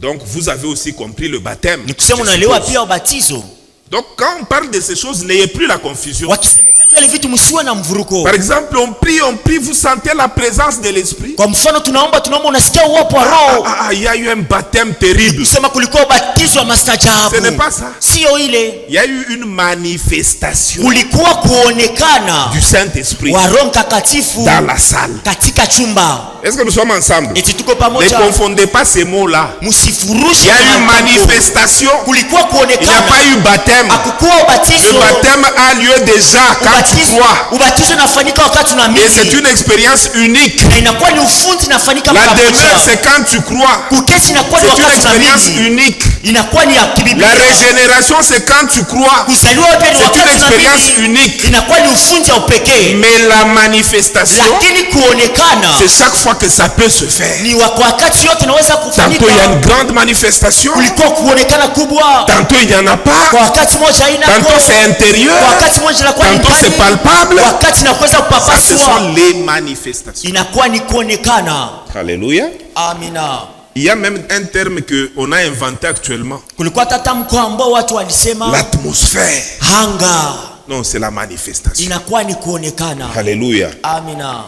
Donc vous avez aussi compris le baptême. Ni kusema unaelewa pia ubatizo. Donc quand on parle de ces choses, n'ayez plus la confusion. Wakisemezea ile vitu msiwe na mvuruko. Par exemple, on prie, vous sentez la présence de l'Esprit. Kwa mfano tunaomba unasikia uwepo wa Roho. Il y a eu un baptême terrible. Kusema kulikuwa ubatizo wa mastajabu. Ce n'est pas ça. Sio ile. Il y a eu une manifestation Kulikuwa kuonekana du Saint-Esprit wa Roho Mtakatifu dans la salle. katika chumba. Est-ce que nous sommes ensemble? Eti tuko Ne pamoja. confondez pas ces mots-là. Msifurushe. Il y a eu matamko. manifestation. Kulikuwa Il n'y a kuonekana. pas eu baptême. Hakukuwa Le ubatizo. baptême a lieu déjà quand tu crois. Ubatizo unafanyika wakati unaamini. Et c'est une expérience unique. Na inakuwa ni ufundi inafanyika La mara demeure, moja. c'est quand tu crois. Kuketi inakuwa ni C'est une wakati expérience unaamini. unique. Inakuwa ni ya La kibiblia. régénération, c'est quand tu crois. Kuzaliwa pia ni C'est une wakati expérience unaamini. unique. Inakuwa ni ufundi wa upekee. Mais la manifestation, Lakini kuonekana c'est chaque fois que ça peut se faire. ni wakati yote inaweza kufanyika. Tantôt il y a une grande manifestation, Kulikuwa kuonekana kubwa. tantôt il n'y en a pas, Kwa wakati moja haina tantôt kwa. c'est intérieur, Kwa wakati moja inakuwa ni tantôt c'est ndani. palpable. Wakati inakuweza Ça, ce kupapaswa. sont les manifestations. Inakuwa ni kuonekana. Alléluia. Amina. Il y a même un terme qu'on a inventé actuellement. Kulikuwa tatamko ambao watu walisema L'atmosphère. hanga. Non, c'est la manifestation. Inakuwa ni kuonekana. Alléluia. Amina.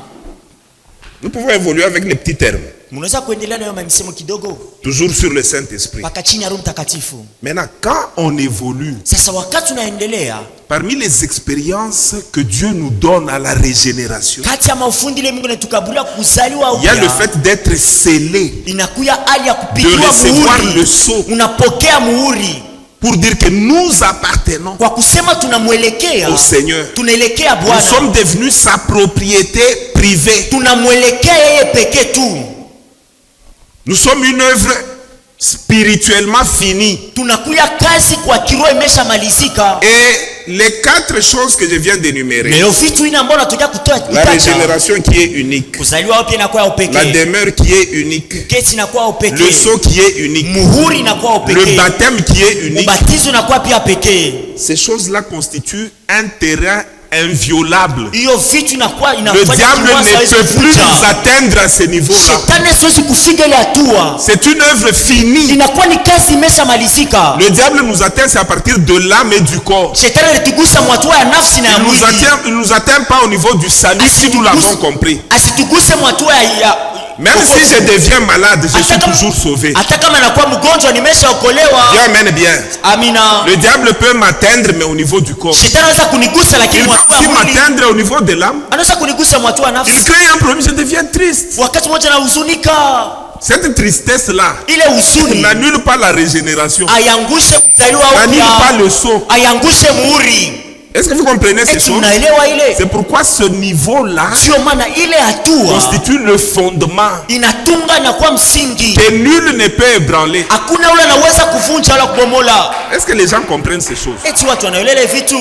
Nous pouvons évoluer avec les petits termes. Mnaweza kuendelea nayo misemo kidogo Toujours sur le Saint-Esprit. mpaka chini ya Roho Mtakatifu. Maintenant, quand on évolue, Sasa wakati unaendelea, parmi les expériences que Dieu nous donne à la régénération, kati ya maufundi ile Mungu anatukabulia kuzaliwa il y a le upya, fait d'être scellé, inakuya hali ya de kupigiwa recevoir le muhuri. sceau, Unapokea muhuri pour dire que nous appartenons kwa kusema tunamwelekea, au Seigneur. tunaelekea Nous Bwana, sommes devenus sa propriété privée. tunamwelekea yeye pekee tu. Nous sommes une œuvre spirituellement finie. Tunakuya kazi kwa kiroho imeshamalizika. Et les 4 choses que je viens d'énumérer, Leo vitu ina ambao natokea kutoa la régénération qui est unique, kuzaliwa upya inakuwa ya la upekee, demeure qui est unique, kesi inakuwa ya le upekee, sceau qui est unique, muhuri inakuwa ya le upekee, baptême qui est unique, ubatizo unakuwa pia pekee. ces choses-là constituent un terrain inviolable. Hiyo vitu inakuwa Le inafanya diable kiroho ne hawezi peut plus kuvuja. nous atteindre à ce niveau-là. Shetani siwezi kufika ile hatua, C'est une œuvre finie. inakuwa ni kazi imeshamalizika. Le diable nous atteint, c'est à partir de l'âme et du corps. Shetani alitugusa mwatua ya nafsi na ya mwili, Il nous atteint pas au niveau du salut, si nous l'avons compris. asituguse mwatua ya Même si je deviens malade, je suis toujours sauvé. hata kama nakuwa mgonjwa nimeshaokolewa. Dieu amène bien. Amina. Le diable peut m'atteindre, mais au niveau du corps. Shetani anaweza kunigusa Il lakini peut mwatua aussi ya mwili m'atteindre au niveau de l'âme. anaweza kunigusa mwatua ya Il nafsi. crée un problème, je deviens triste. Wakati mmoja nahuzunika, Cette tristesse-là ile huzuni n'annule pas la régénération, ayangushe kuzaliwa n'annule pas upya, le sceau. ayangushe muhuri. Est-ce que vous comprenez ces Eti choses? unaelewa ile? C'est pourquoi ce niveau-là Sio maana ile hatua constitue le fondement inatunga na kuwa msingi, que nul ne peut ébranler. hakuna ule anaweza kuvunja wala kubomola. Est-ce que les gens comprennent ces choses? Eti watu wanaelewa vitu.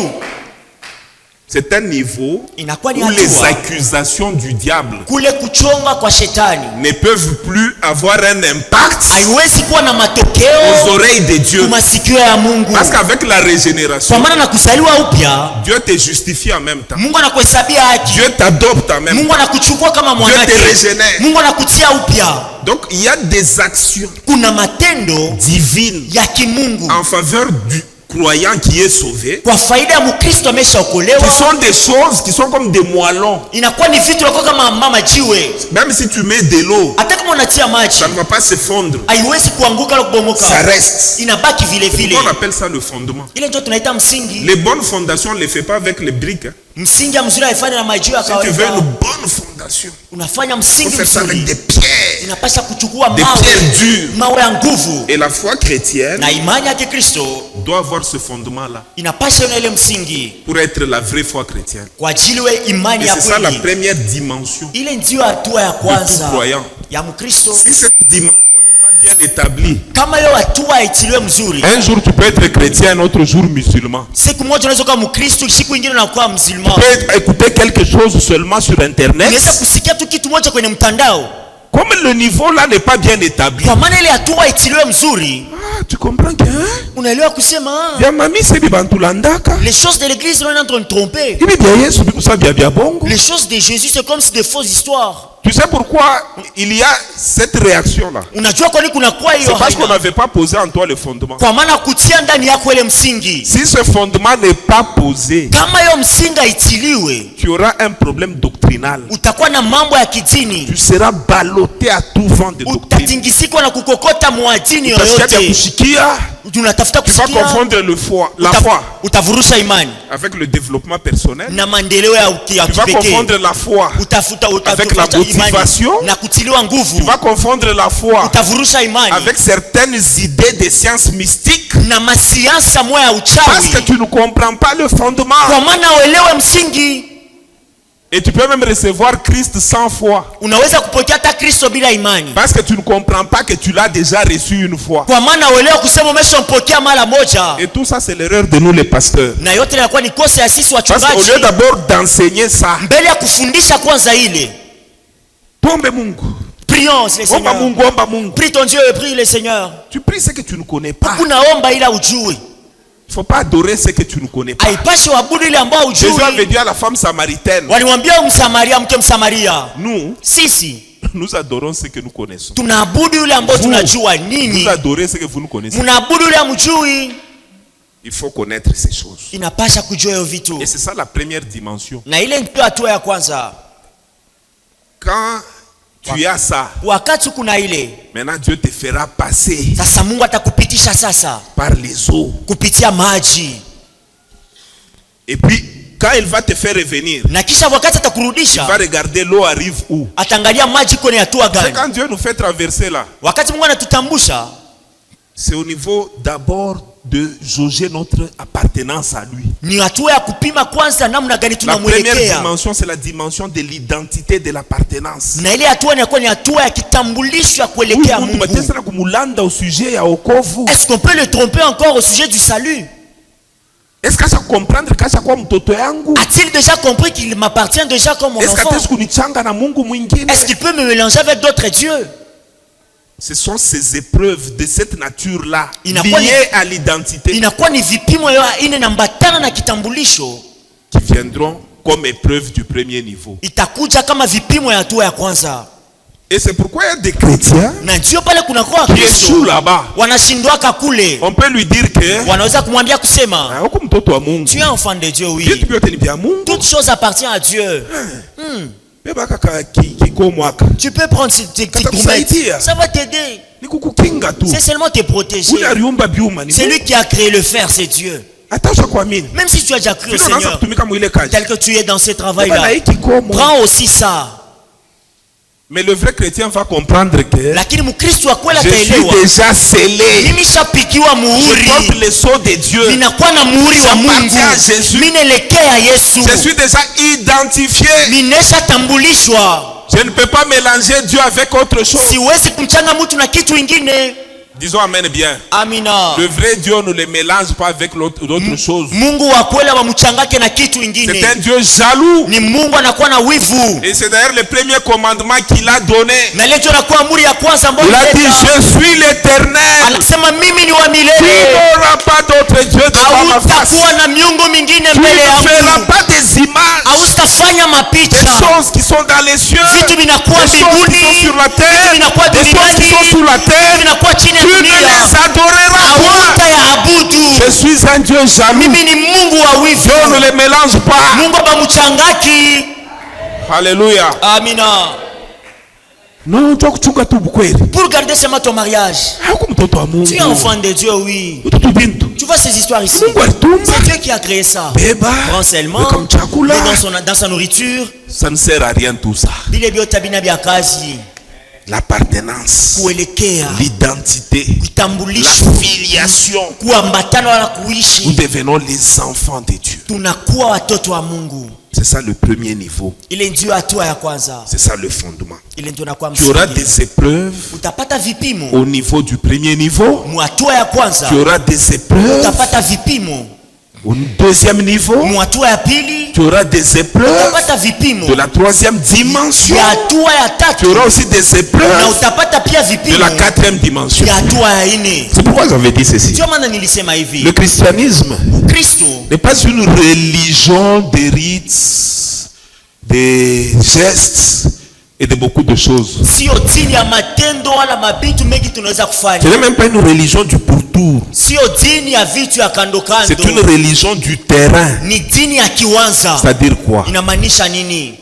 C'est un niveau Inakuwa ni où les hatua accusations du diable kule kuchonga kwa shetani ne peuvent plus avoir un impact haiwezi kuwa na aux matokeo oreilles de Dieu. kwa masikio ya Mungu, Parce qu'avec la kwa régénération, maana na kuzaliwa upya Dieu te justifie en même temps. Mungu anakuhesabia haki, Dieu t'adopte en même Mungu temps. anakuchukua kama Dieu mwanake, te régénère. Mungu anakutia upya. Donc il y a des actions Kuna matendo divines ya kimungu en faveur croyant qui est sauvé, kwa faida ya Mkristo qui ameshaokolewa, sont des choses qui sont comme des moellons. inakuwa ni vitu viko kama mama jiwe. Même si tu mets de l'eau, Hata kama unatia maji, ça ne va pas se fondre. haiwezi kuanguka na kubomoka. Ça reste. Inabaki vile vile. On appelle ça le fondement. Ile ndio tunaita msingi. Les bonnes fondations, on ne les fait pas avec les briques. Hein. Msingi mzuri haifanya na maji ya Si tu veux kawaida. une bonne fondation, Unafanya il msingi faut faire ça avec mzuri. des pierres. Inapaswa kuchukua Des pierres dures. mawe ya nguvu. Et la foi chrétienne Na imani ya Kikristo doit avoir ce fondement-là inapaswa na ile msingi pour être la vraie foi chrétienne. kwa ajili we imani Et ya c'est ça la kweli. première dimension Ile ndio hatua ya de tout kwanza croyant. ya Mkristo. Si cette dimension n'est pas bien établie, Kama hiyo hatua itiliwe mzuri, un jour tu peux être chrétien, un autre jour musulman. siku moja unaweza kuwa Mkristo, siku nyingine unakuwa musulman. Tu peux écouter quelque chose seulement sur internet. Unaweza kusikia tu kitu moja kwenye mtandao. Comme le niveau là n'est pas bien établi. Kwa maana ile hatua itiliwe mzuri, Ah, tu comprends que unaelewa kusema bien mami c'est bibantulandaka. les choses de l'église on est en train de tromper. Il est bien Yesu bikusa bien bongo. Les choses de Jésus c'est comme si des fausses histoires. Tu sais pourquoi il y a cette réaction là? Unajua kwa nini kuna kwa hiyo C'est parce qu'on haina? n'avait pas posé en toi le fondement. Kwa maana kutia ndani yako ile msingi. Si ce fondement n'est pas posé, Kama hiyo msingi itiliwe, tu auras un problème doctrinal. utakuwa na mambo ya kidini. Tu seras ballotté à tout vent de doctrine. Utatingisikwa na kukokota mwadini Utasikia vya yoyote. kushikia, Tunatafuta tu vas kusikia. confondre la foi Utavurusha imani avec le développement personnel. na maendeleo ya Tu vas kipekee. confondre la foi avec la motivation. na kutiliwa Tu nguvu. vas confondre la foi Utavurusha imani avec certaines idées des sciences mystiques na masiansa moya ya parce que uchawi. tu ne comprends pas le fondement. Kwa maana uelewe msingi, Et tu peux même recevoir Christ sans foi unaweza kupokea hata Kristo bila imani. parce que tu ne comprends pas que tu l'as déjà reçu une fois. Kwa maana uelewe kusema umeshampokea mara moja. Et tout ça c'est l'erreur de nous les pasteurs. Na yote inakuwa ni kosa ya sisi Parce qu'au wachungaji. lieu d'abord d'enseigner ça, Mbele ya kufundisha kwanza ile, tombe Mungu, prions le omba Seigneur. Mungu, omba Mungu. Prie ton Dieu et prie le Seigneur. Tu pries ce que tu ne connais pas. Unaomba ila ujui. Il ne faut pas adorer ce que tu ne connais pas. Haipashi waabudu ile ambao Jésus avait ujui. dit à la femme samaritaine, Walimwambia Msamaria, mke Msamaria, nous, sisi nous adorons ce que nous connaissons. tunaabudu yule ambao tunajua. Ninyi Vous adorez ce que vous ne connaissez pas. mnaabudu yule amjui. Il faut connaître ces choses. Inapasha kujua hiyo vitu, Et c'est ça la première dimension. na ile ndio hatua ya kwanza. Quand tu as ça, Wakati kuna ile maintenant Dieu te fera passer sasa, Mungu atakupitisha sasa par les eaux. kupitia maji, Et puis, quand il va te faire revenir, na kisha wakati tu vas atakurudisha, regarder l'eau arrive où. ataangalia maji kwenye hatua C'est gani. quand Dieu nous fait traverser là. Wakati Mungu anatutambusha, C'est au niveau d'abord de jauger notre appartenance à lui. ni hatua ya kupima kwanza namna gani La première tunamwelekea, dimension, c'est la dimension de l'identité de l'appartenance. na ile hatua inakuwa ni hatua ya kitambulisho ya kuelekea Mungu. Batesana kumulanda au sujet ya wokovu. Est-ce qu'on peut le tromper encore au sujet du salut? Est-ce que ça comprendre kasha kwa mtoto yangu? A-t-il déjà compris qu'il m'appartient déjà comme mon Est-ce que enfant? atesu kunichanga na Mungu mwingine? Est-ce qu'il peut me mélanger avec d'autres dieux? Ce sont ces épreuves de cette nature-là Inakuwa ni- liées à l'identité Inakuwa ni vipimo ya ine nambatana na kitambulisho, qui viendront comme épreuves du premier niveau. itakuja kama vipimo ya hatua ya kwanza. Et c'est pourquoi il y a des chrétiens Na ndio pale kunakuwa qui échouent Kristo là-bas. wanashindwaka kule, On peut lui dire que wanaweza kumwambia kusema huko mtoto wa Mungu. tu es enfant de Dieu, Vitu oui, vyote ni vya Mungu. toute chose appartient à Dieu. Beba kaka kiko mwaka. Tu peux prendre tes Kata gommettes, kusaidia. ça va t'aider. Ni kukukinga tu. C'est seulement te protéger. Ule aliumba biuma ni C'est Mungu. lui qui a créé le fer, c'est Dieu. Hata ushakuamini. Même si tu as déjà cru au Vile unaanza Seigneur, kutumika mwile kazi. tel que tu es dans ce Beba travail-là, na hiki komo. prends aussi ça. Mais le vrai chrétien va comprendre que Lakini Mkristo wa kweli je suis ataelewa, déjà scellé. mimi shapikiwa Je porte muhuri, le sceau de Dieu. ninakuwa na muhuri wa Mungu, J'appartiens à Jésus. mimi naelekea Yesu, Je suis déjà identifié. nimeshatambulishwa. Je ne peux pas mélanger Dieu avec autre chose. Siwezi kumchanga mtu na kitu ingine. Disons amen bien. Amina. Le vrai Dieu ne le mélange pas avec d'autres choses. Mungu wa kweli wamchangake na kitu C'est ingine. un Dieu jaloux. Ni Mungu anakuwa na wivu. Et c'est d'ailleurs le premier commandement qu'il a donné. Na leo tunakuwa amri ya kwanza ambayo Il a dit, alileta. je suis l'Éternel. Anasema mimi ni wa Tu milele. n'auras pas d'autre Dieu devant ma face. Hautakuwa na miungu mingine Tu mbele ne feras yangu. pas des images. Hautafanya unafanya Des mapicha choses qui sont dans les cieux, vitu des vinakuwa choses qui sont mbinguni, sur la vitu terre, vinakuwa des choses qui duniani, sont sous la vitu terre. vinakuwa chini ya Tu ne dunia, les adoreras point. hautayaabudu. Je suis un Dieu jaloux. Mimi ni Mungu wa wivu. Dieu ne les mélange pas. Mungu abamuchangaki. Alléluia. Amina. Non, tu kuchunga tu bukweli. Pour garder seulement ton mariage. Hako mtoto wa Mungu. Tu es enfant de Dieu, oui. Mtoto bintu. Tu vois ces histoires ici. Mungu alitumba. C'est Dieu qui a créé ça. Beba. Prends seulement. Comme chakula. Mais dans sa nourriture. Ça ne sert à rien tout ça. Bile biota bina bya kazi. L'appartenance, Kuelekea. l'identité, la Kitambulisho. filiation. Kuambatana wala Nous kuishi. devenons les enfants de Dieu. Tunakuwa watoto wa Mungu. C'est ça le premier niveau. Ile ndio hatua ya kwanza. C'est ça le fondement. Ile ndio nakuwa Tu auras msingi. des épreuves Utapata vipimo. au niveau du premier niveau. Mu hatua ya kwanza. Tu auras des épreuves Utapata vipimo. au deuxième niveau. Mu hatua ya pili. Tu auras des épreuves Utapata vipimo. de la troisième dimension. Ya hatua ya Tu tatu. auras aussi des Na épreuves utapata pia de vipimo. la quatrième dimension. Ya hatua ya nne. C'est pourquoi j'avais dit ceci. Ndio maana nilisema hivi. Le christianisme Kristo n'est pas une religion des rites, des gestes et de beaucoup de choses. sio dini ya matendo wala mabitu mengi tunaweza Ce kufanya. n'est même pas une religion du pourtour. Sio dini ya vitu ya kando C'est une kando. religion du terrain. Ni dini ya kiwanza. C'est-à-dire quoi? Inamaanisha nini?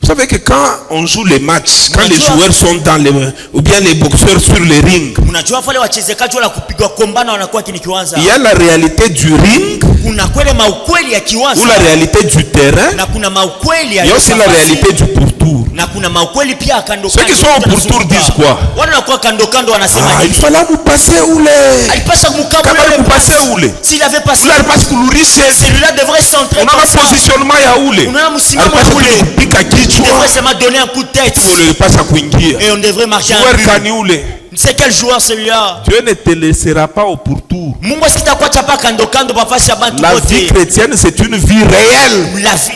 Vous savez que quand on joue les matchs, quand les joueurs sont dans les, ou bien les boxeurs sur les rings, Unajua wale wachezekaji wala kupigwa kombana wanakuwa kini kiwanza. il y a la réalité du ring Kuna kweli maukweli ya ou kiwanza. la réalité du terrain. Na kuna maukweli ya Il y a aussi la nafasi. réalité du pourtour. Na kuna maukweli pia ya kando Ceux qui sont au pourtour disent quoi? Wale wanakuwa kando kando wanasema Ah, il nini? fallait vous passer où les... Alipasha kumkabula Kama yule kupase pasi. ule. S'il avait passé, Vous n'avez pas kulourishe. celui-là devrait s'entrer On a comme un ça. positionnement ya ule. Unaona msimamo Alipasha ule. kupika Il kichwa. devrait seulement donner un coup de tête. Ule pasha kuingia. Et on devrait marcher un Joueur but. kani ule. C'est quel joueur celui-là? Dieu ne te laissera pas au pourtour. Mungu asitakuacha pa kando kando pafasi ya bantu La vie wote. chrétienne, c'est une vie réelle.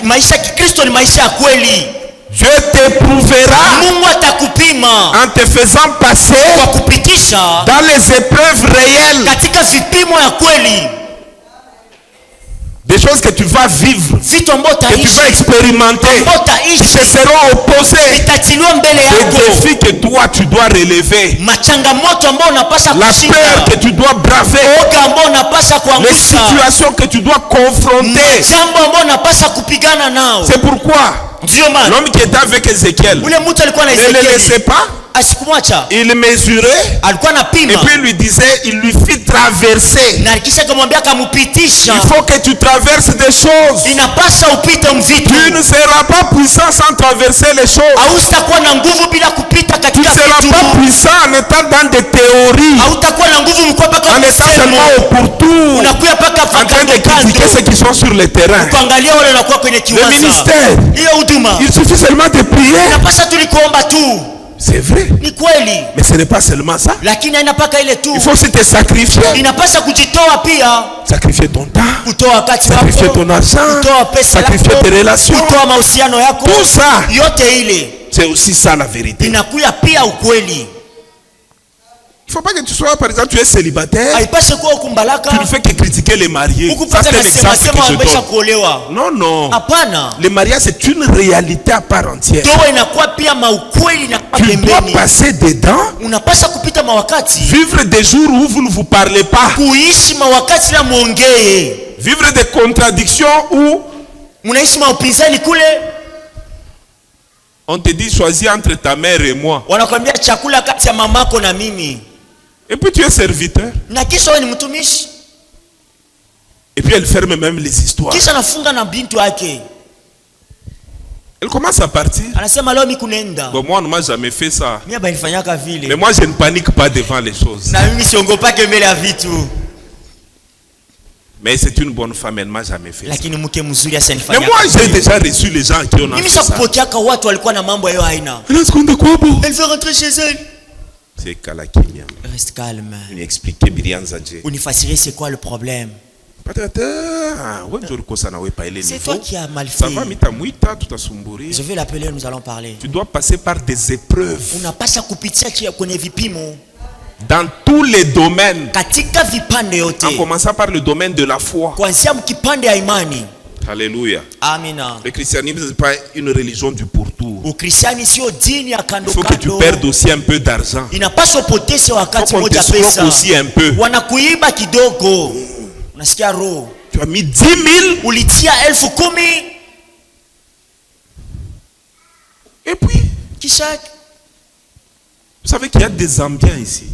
Maisha ya Kikristo ni maisha ya kweli. Dieu t'éprouvera Mungu atakupima en te faisant passer kwa kupitisha dans les épreuves réelles. katika vipimo ya kweli. Des choses que tu vas vivre, Vitu ambavyo que tu utaishi, vas expérimenter, ambavyo qui te utaishi seront opposées. vitatiliwa mbele Des yako. défis que toi tu dois relever. Machangamoto ambayo unapasha La kushinda. peur que tu dois braver. Oga ambao unapasha Les kuangusha. situations que tu dois confronter. Jambo ambao unapasha kupigana nao. C'est pourquoi Ndio maana l'homme qui était avec Ézéchiel ule mtu alikuwa na ne le laissait Ezekieli. pas. Asikumwacha. Il mesurait Alikuwa et anapima. puis il lui disait, il lui fit traverser. Na kisha akamwambia akamupitisha. Il faut que tu traverses des choses. Inapasha upite mvitu. Tu ne seras pas puissant sans traverser les choses. Hautakuwa na nguvu bila kupita Tu katika ne seras vitu. pas puissant en étant dans des théories, Hautakuwa na nguvu mkubwa paka en étant seulement au pourtour, unakuya paka en train de kando critiquer kando. ceux qui sont sur le terrain. Kuangalia wale wanakuwa kwenye Le kiwanja. ministère, Hiyo huduma. il suffit seulement de prier. Inapasha tulikuomba tu. C'est vrai, Ni kweli. mais ce n'est pas seulement ça. Lakini haina paka ile tu. Il faut aussi te sacrifier. Inapasha kujitoa pia. Sacrifier ton temps, Kutoa wakati sacrifier wako. ton argent, Kutoa pesa sacrifier yako. tes relations. Kutoa mahusiano yako. Tout ça, Yote ile c'est aussi ça la vérité. inakuya pia ukweli. Il ne faut pas que tu sois, par exemple, tu es célibataire, Haipashe kuwa ukumbalaka. tu ne fais que critiquer les mariés. Ça, Ukupata c'est un na exemple sema que je amesha donne. kuolewa. Non, non. Hapana. Le mariage, c'est une réalité à part entière. Ndoa inakuwa pia maukweli na Tu dois pembeni. passer dedans, Unapasha kupita mawakati. vivre des jours où vous ne vous parlez pas, Kuishi mawakati na muongee. vivre des contradictions où Unaishi maupinzani kule. on te dit choisis entre ta mère et moi. Wanakwambia chakula kati ya mamako na mimi. Et puis tu es serviteur. Na kisha wewe ni mtumishi. Et puis elle ferme même les histoires. Kisha anafunga na bintu yake. Elle commence à partir. Anasema leo mimi kunaenda. Bon, moi, on ne m'a jamais fait ça. Mimi banifanyaka vile. Mais moi, je ne panique pas devant les choses. Na mimi siongopake mbele ya vitu. Mais c'est une bonne femme, elle ne m'a jamais fait ça. Lakini mke mzuri Mais asanifanyaka. moi, j'ai déjà reçu les gens qui ont Mimi fait ça. sakupokeaka watu walikuwa na mambo hayo aina. Elle Elle veut rentrer chez elle. C'est Kalakimia. Reste calme. Il expliquait Birianza Dje. Unifasirie c'est quoi le problème? C'est toi qui as mal fait. Ça va, mitamuita, tutasumburi. Je vais l'appeler, nous allons parler. Tu dois passer par des épreuves Unapasha kupitia kwenye vipimo dans tous les domaines, katika vipande yote. en commençant par le domaine de la foi. Kuanzia mkipande ya imani. Alléluia. Amina. Le christianisme n'est pas une religion du pourtour. Ukristiani sio dini ya kando Il faut que tu kando. perdes aussi un peu d'argent. Inapaswa upoteze Il faut wakati qu'on te moja escroque pesa. aussi un peu. Wanakuiba kidogo. Unasikia roho. Tu as mis 10 000. Ulitia 10,000. Et puis, Kisha vous savez qu'il y a des Zambiens ici.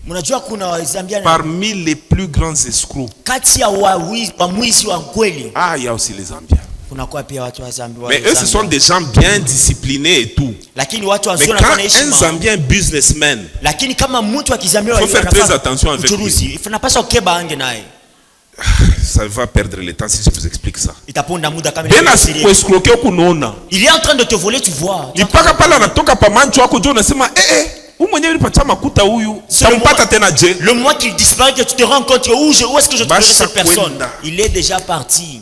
mnajua kuna Wazambia Parmi les plus grands escrocs. kati ya wamwizi wa kweli. Ah, il y a aussi les Zambiens. Kuna kwa pia watu wa Zambia. Mais eux, ce sont des gens bien disciplinés et tout. Lakini watu Mais wazuri quand wanafanya un heshima. Zambien businessman, Lakini kama mtu akizambiwa faut faire très attention avec lui. Inapaswa ukeba ange naye. Ça va perdre le temps si je vous explique ça. Itaponda muda kama Bien escroquer kunona. il est en train de te voler, tu vois. Nipaka pala natoka pa mancho wako jo unasema huyu mwenyewe nilipatia makuta huyu. Tampata tena je? Le mois qu'il disparaît que tu te rends compte que où est-ce que je trouverai cette personne? Kwenda. Il est déjà parti.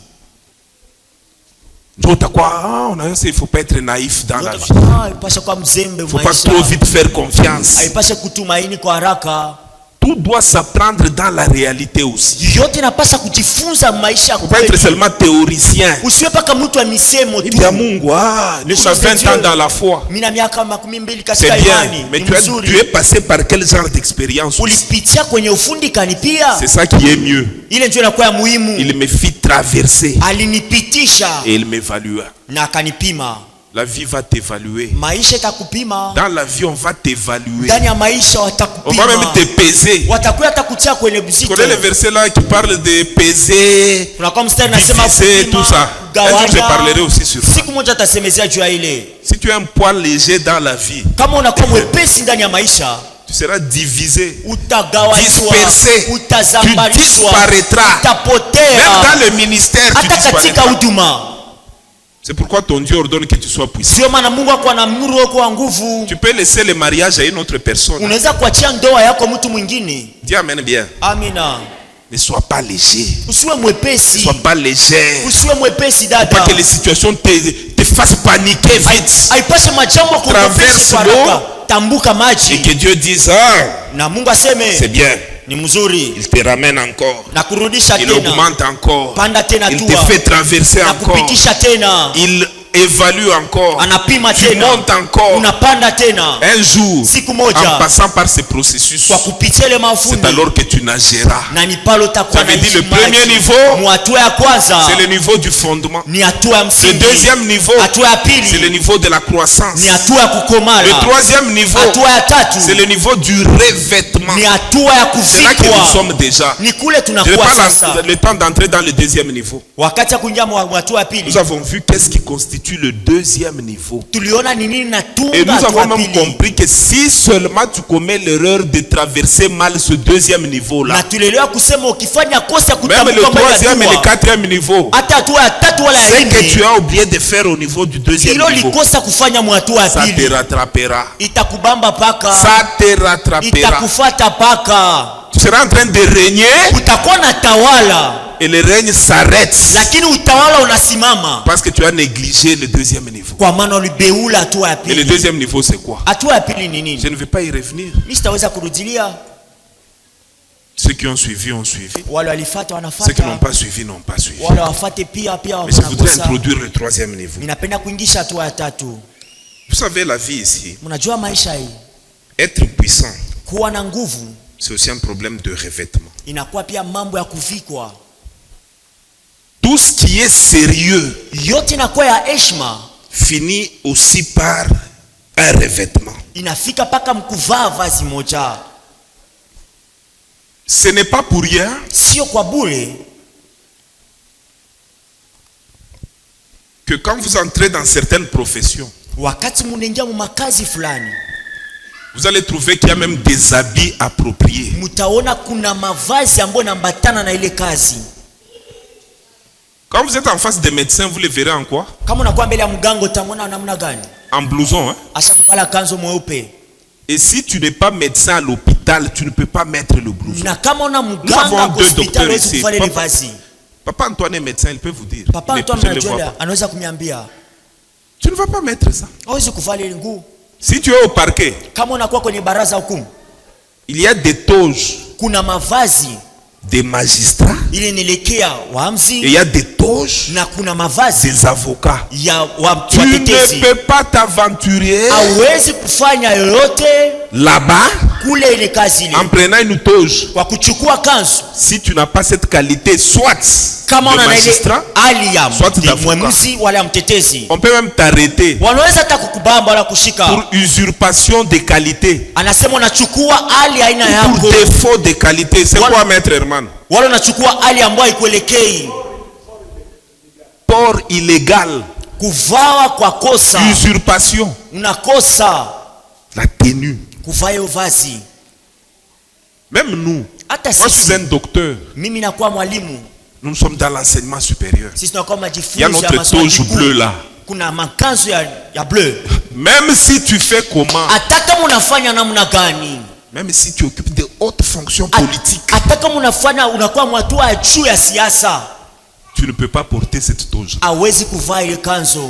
Ndio utakuwa unaweza il faut pas être naïf dans la vie. Ipasha kwa mzembe Faut pas trop vite faire confiance. Ipasha kutumaini kwa haraka. Tout doit s'apprendre dans la réalité aussi. Yote napasha kujifunza maisha Faut pas être seulement théoricien. Usiwe paka mtu wa misemo tu. Bien Mungu, nous avons 20 ans dans la foi. Mina miaka 12 C'est katika bien, imani. mais tu es passé par quel genre d'expérience? Ulipitia kwenye ufundi kani pia. C'est ça qui est mieux. Ile ndio inakuwa muhimu. Il me fit traverser. Alinipitisha. Et il m'évalua. Na akanipima. La vie va t'évaluer. Maisha itakupima. Dans la vie, on va t'évaluer. Ndani ya maisha watakupima. On va même te peser. Watakuwa atakutia kwenye Tu mzito. connais le verset là qui parle de peser, diviser, tout ça. Un jour, je parlerai aussi sur ça. Siku moja atasemezea juu ya ile. Si tu es un poids léger dans la vie, Kama unakuwa mwepesi ndani ya maisha, tu seras divisé, utagawanyishwa, dispersé, tu utazambarishwa, disparaîtras. utapotea. Même dans le ministère, tu Hata katika disparaîtras. huduma. C'est pourquoi ton Dieu ordonne que tu sois puissant. Sio maana Mungu ako na amuru wako wa nguvu. Tu peux laisser le mariage à une autre personne. Unaweza kuachia ndoa yako mtu mwingine. Dis amen bien. Amina. Ne sois pas léger. Usiwe mwepesi. Ne sois pas léger. Usiwe mwepesi dada. Pas que les situations te fassent paniquer vite. Haipashe majambo Traverse l'eau. Tambuka maji. Et que Dieu dise na Mungu aseme c'est bien. Ni mzuri. Il te ramène encore. Na kurudisha il tena. Il augmente encore. Panda tena il tua. te fait traverser na encore. Kupitisha tena. Il évalue encore. Anapima tu tena. montes encore. Unapanda tena. Un jour, siku moja, en passant par ces processus, kwa kupitia ile mafundi, c'est alors que tu nageras. Na ni pale utakuwa ça veut dire le premier niveau, hatua ya kwanza, c'est le niveau du fondement. Ni hatua ya msingi. Le deuxième niveau, hatua ya pili, c'est le niveau de la croissance. Ni hatua ya kukomala. Le troisième niveau, hatua ya tatu, c'est le niveau du revêtement. Ni hatua ya kuvikwa. C'est là que nous sommes déjà. Ni kule Je n'ai tunakuwa pas sasa. le temps d'entrer dans le deuxième niveau. Wakati ya kuingia hatua ya pili, nous avons vu qu'est-ce qui constitue le deuxième niveau. Tuliona ni nini natunga. Et nous avons même compris que si seulement tu commets l'erreur de traverser mal ce deuxième niveau-là, na tulielewa kusema ukifanya kosa même le troisième et le quatrième niveau, hata hatua ya tatu wala ya nne, que tu as oublié de faire au niveau du deuxième niveau, likosa kufanya hatua ya ça pili, te rattrapera. Itakubamba paka. Ça te rattrapera. Itakufuata paka. Tu seras en train de régner. Utakuwa na tawala. Et le règne s'arrête. Lakini utawala unasimama. Parce que tu as négligé le deuxième niveau. Kwa maana ulibeula hatua ya pili. Et le deuxième niveau c'est quoi? Hatua ya pili ni nini? Je ne vais pas y revenir. Mimi sitaweza kurudilia. Ceux qui ont suivi ont suivi. Wale walifuata wanafuata. Ceux qui n'ont pas suivi n'ont pas suivi. Wale wafuate pia Mais je voudrais introduire le troisième niveau. Ninapenda kuingisha hatua ya tatu. Vous savez la vie ici. Mnajua maisha hii. Être puissant. Kuwa na nguvu. C'est aussi un problème de revêtement. Inakuwa pia mambo ya kuvikwa. Tout ce qui est sérieux yote inakuwa ya heshima finit aussi par un revêtement. Inafika paka mkuvaa vazi moja. Ce n'est pas pour rien. Sio kwa bure. Que quand vous entrez dans certaines professions, wakati munaingia mu makazi fulani, vous allez trouver qu'il y a même des habits appropriés. Mutaona kuna mavazi ambayo yanaambatana na ile kazi. Quand vous êtes en face des médecins, vous les verrez en quoi? Kama unakuwa mbele ya mganga utamwona namna gani? En blouson, hein? Ashakuvala kanzo mweupe. Et si tu n'es pas médecin à l'hôpital, tu ne peux pas mettre le blouson. Na kama una Nous mganga avons deux docteurs hospitali ici. usivalie vazi. Papa Antoine est médecin, il peut vous dire. Papa Antoine anaweza kuniambia. Tu ne vas pas mettre ça. Hawezi kuvalia nguo. Si tu es au parquet, kama unakuwa kwenye baraza hukumu, il y a des toges. Kuna mavazi des magistrats, ile inaelekea et il waamzi y a des toges, na kuna mavazi des avocats. ya Tu ne watetezi. peux pas t'aventurer Hawezi kufanya yoyote là-bas kule ile kazi ile en prenant une toge. kwa kuchukua kanzu Si tu n'as pas cette qualité, soit kama de una ile magistrat, hali ya soit d'avocat. mwamuzi wala ya mtetezi. on peut même t'arrêter Wanaweza hata kukubamba wala kushika. pour usurpation de qualité, Anasema unachukua hali aina pour yako défaut de qualité. C'est Voilà. quoi, maître Herman? wala unachukua hali ambayo ikuelekei. Port illégal, Kuvawa kwa kosa, usurpation, unakosa la tenue. kuvaa hiyo vazi. Même nous, Hata moi je suis sisi, un docteur, mimi nakuwa mwalimu, nous sommes dans l'enseignement supérieur. sisi tunakuwa Il y a majifunzo ya notre masomo toge kikuu. bleue là. Kuna makanzu ya bleu. Même si tu fais comment, Hata kama unafanya namna gani, même si tu occupes de hautes fonctions politiques, hata kama unafanya unakuwa mwatua ya juu ya siasa, tu ne peux pas porter cette toge. hawezi kuvaa ile kanzu.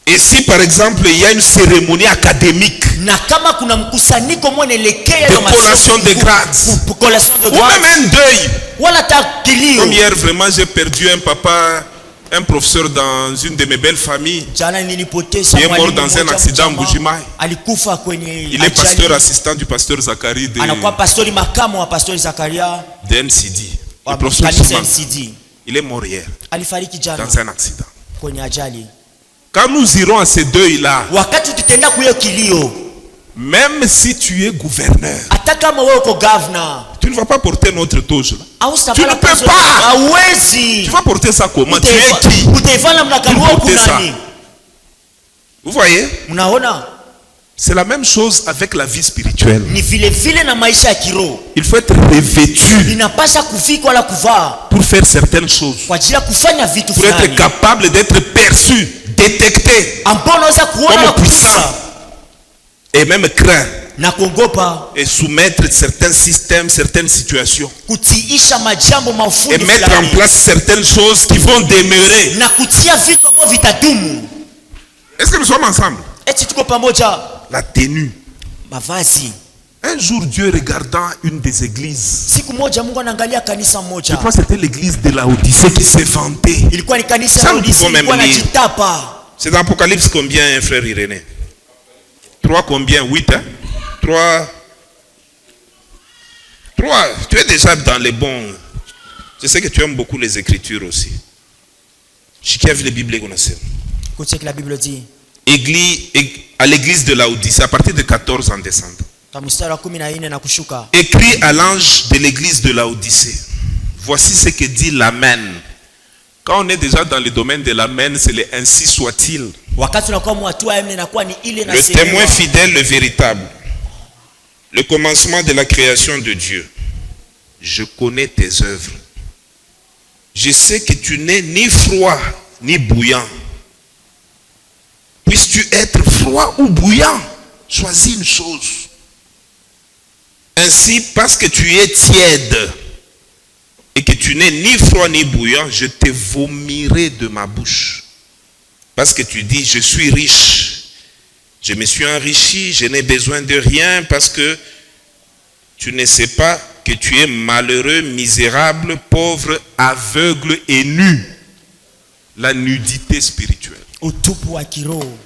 Et si par exemple il y a une cérémonie académique, Na kama kuna mkusanyiko mwenelekea de collation de grades, collation de ou grades, même un deuil, wala takilio. comme hier vraiment j'ai perdu un papa, un professeur dans une de mes belles familles. Jana nilipoteza Il est mort mwalimu dans un mmoja accident mchama, Mbujimai. alikufa kwenye Il est ajali. pasteur assistant du pasteur Zacharie Anakuwa pastori makamu wa pastori Zakaria de NCD. Le wa professeur kanisa Soumane. NCD. Il est mort hier Alifariki jana dans un accident. kwenye ajali. Quand nous irons à ces deuils-là, Wakati tutenda kuyo kilio, même si tu es gouverneur, hata kama wewe uko governor, tu ne vas pas porter notre toge là. au Tu ne peux kanzu, pas. hawezi. Tu vas porter ça comment? Tu es qui? Utaivana mnakani Pour wako porter ça. nani? Vous voyez? Mnaona? C'est la même chose avec la vie spirituelle. Ni vile vile na maisha ya kiroho. Il faut être revêtu Inapasha kufika wala kuvaa pour faire certaines choses, kwa ajili ya kufanya vitu pour être fulani capable d'être perçu, détecté ambao unaweza kuona na comme puissant kugusa et même craint na kuogopa, et soumettre certains systèmes, certaines situations kutiisha majambo et mafundi mettre en fulani place certaines choses qui vont demeurer. na kutia vitu ambavyo vitadumu. Est-ce que nous sommes ensemble? Eti tuko pamoja. La tenue. Mavazi. Un jour, Dieu regardant une des églises, Siku moja Mungu anaangalia kanisa je moja, crois que c'était l'église de la Odyssée qui s'est vantée. ilikuwa ni kanisa Ça, la nous Laodice, pouvons ilikuwa même lire. najitapa. C'est dans Apocalypse combien, frère Irénée? 3 combien? 8, hein? 3. Tu es déjà dans les bons. Je sais que tu aimes beaucoup les Écritures aussi. Qui a vu les Bibles qu'on a fait? Écoute ce que la Bible dit. À l'église de la Odyssée, à partir de 14 en descendant. Kwa mstari wa 14 na kushuka. Écrit à l'ange de l'église de la Odyssée. Voici ce que dit l'Amen. Quand on est déjà dans le domaine de l'Amen, c'est le ainsi soit-il. Wakati unakuwa mwatua yeye inakuwa ni ile na Le témoin fidèle, le véritable. Le commencement de la création de Dieu. Je connais tes œuvres. Je sais que tu n'es ni froid ni bouillant. Puisses-tu être froid ou bouillant? Choisis une chose. Ainsi, parce que tu es tiède et que tu n'es ni froid ni bouillant, je te vomirai de ma bouche. Parce que tu dis, je suis riche, je me suis enrichi, je n'ai besoin de rien, parce que tu ne sais pas que tu es malheureux, misérable, pauvre, aveugle et nu. La nudité spirituelle. utupu wa kiroho.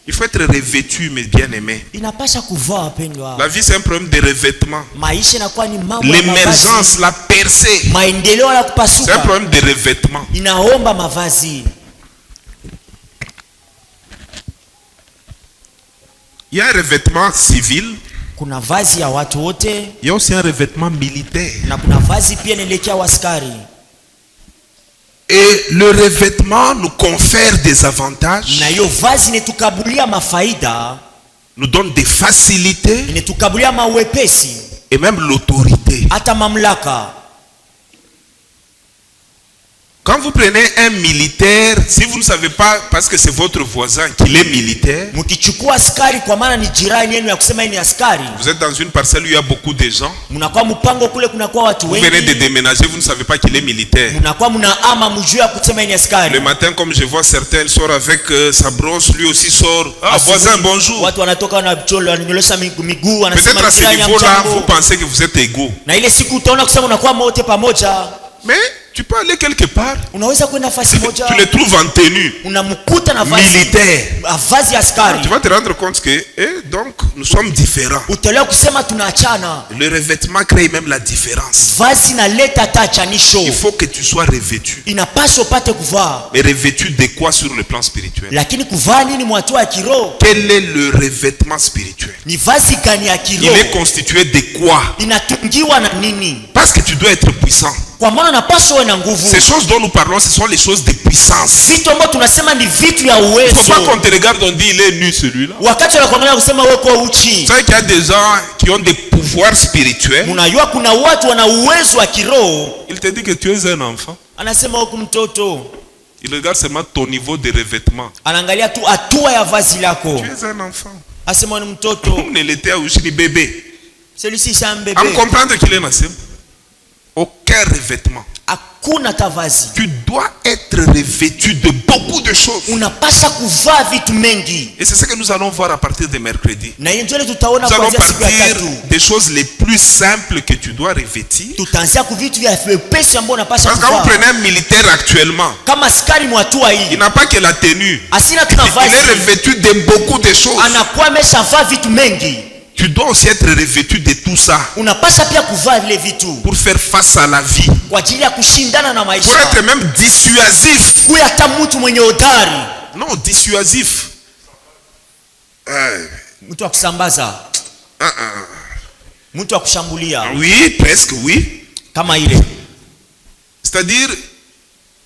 Il faut être revêtu, mes bien-aimés. Inapasha kuvaa wapendwa. La vie, c'est un problème de revêtement. Maisha inakuwa ni mambo ya L'émergence, mavazi. la percée, Maendeleo ya c'est un kupasuka problème de revêtement. inaomba mavazi. Il y a un revêtement civil, Kuna vazi ya watu wote il y a aussi un revêtement militaire. na kuna vazi pia inaelekea waskari. Et le revêtement nous confère des avantages, Na hiyo vazi inetukabulia mafaida, nous donne des facilités inetukabulia mawepesi, et même l'autorité. hata mamlaka. Quand vous prenez un militaire, si vous ne savez pas, parce que c'est votre voisin, qu'il est militaire, mkichukua askari kwa maana ni jirani yenu ya kusema yeye ni askari, vous êtes dans une parcelle où il y a beaucoup de gens, mnakuwa mpango kule kunakuwa watu vous venez de wengi, déménager, vous ne savez pas qu'il est militaire. mnakuwa mnaama mjua kusema yeye ni askari. Le matin, comme je vois certains, il sort avec sa brosse, lui aussi sort. Ah, voisin, bonjour. Watu wanatoka na cholo wananyolesha miguu, wanasema Peut-être à ce niveau-là, vous pensez que vous êtes égaux. na ile siku utaona kusema unakuwa wote pamoja. Mais tu peux aller quelque part, Unaweza kwenda nafasi moja, tu les trouves en tenue unamkuta na vazi militaire. vazi askari, Tu vas te rendre compte que, donc, nous sommes différents. utaelewa kusema tunaachana. Le revêtement crée même la différence. Vazi na leta tachanisho, Il faut que tu sois revêtu. inapaswa upate kuvaa, Mais revêtu de quoi sur le plan spirituel? lakini kuvaa nini mwatua ya kiroho? Quel est le revêtement spirituel? Ni vazi gani ya Il kiroho? est constitué de quoi? Inatungiwa na nini? Parce que tu dois être puissant. Kwa maana unapaswa uwe na nguvu. Ces choses dont nous parlons, ce sont les choses de puissance. Vitu ambavyo tunasema ni vitu ya Il ne uwezo. faut pas qu'on te regarde, on dit il est nu celui-là. Wakati wanakuangalia kusema wewe kwa Vous uchi, savez qu'il y a des gens qui ont des pouvoirs spirituels. unajua kuna watu wana uwezo wa kiroho, Il te dit que tu es un enfant. anasema huku mtoto, Il regarde seulement ton niveau de revêtement. anaangalia tu hatua ya vazi lako, Tu es un enfant. asema ni mtoto, On ne l'était aussi ni bébé. celui-ci c'est un À me bébé, comprendre qu'il est naissant. Aucun revêtement. hakuna tavazi. Tu dois être revêtu de beaucoup de choses. Unapasha kuvaa vitu mengi, Et c'est ce que nous allons voir à partir de mercredi. na hiyo ndio tutaona Nous allons kuanzia siku ya partir tatu. des choses les plus simples que tu dois revêtir. Tutaanzia ku vitu vya vyepesi ambavyo unapasha Parce que quand vous kuvaa. prenez un militaire actuellement, Kama askari mwatua il hii n'a pas que la tenue. asina tuna Il est vazi, revêtu de beaucoup de choses. anakuwa ameshavaa vitu mengi. Tu dois aussi être revêtu de tout ça Unapasha pia kuvaa vile vitu pour faire face à la vie. kwa ajili ya kushindana na Pour être maisha, même dissuasif. kuya hata mtu mwenye hodari, Non, dissuasif. mtu wa kusambaza, mtu wa kushambulia, Oui, presque, oui. kama ile. C'est-à-dire,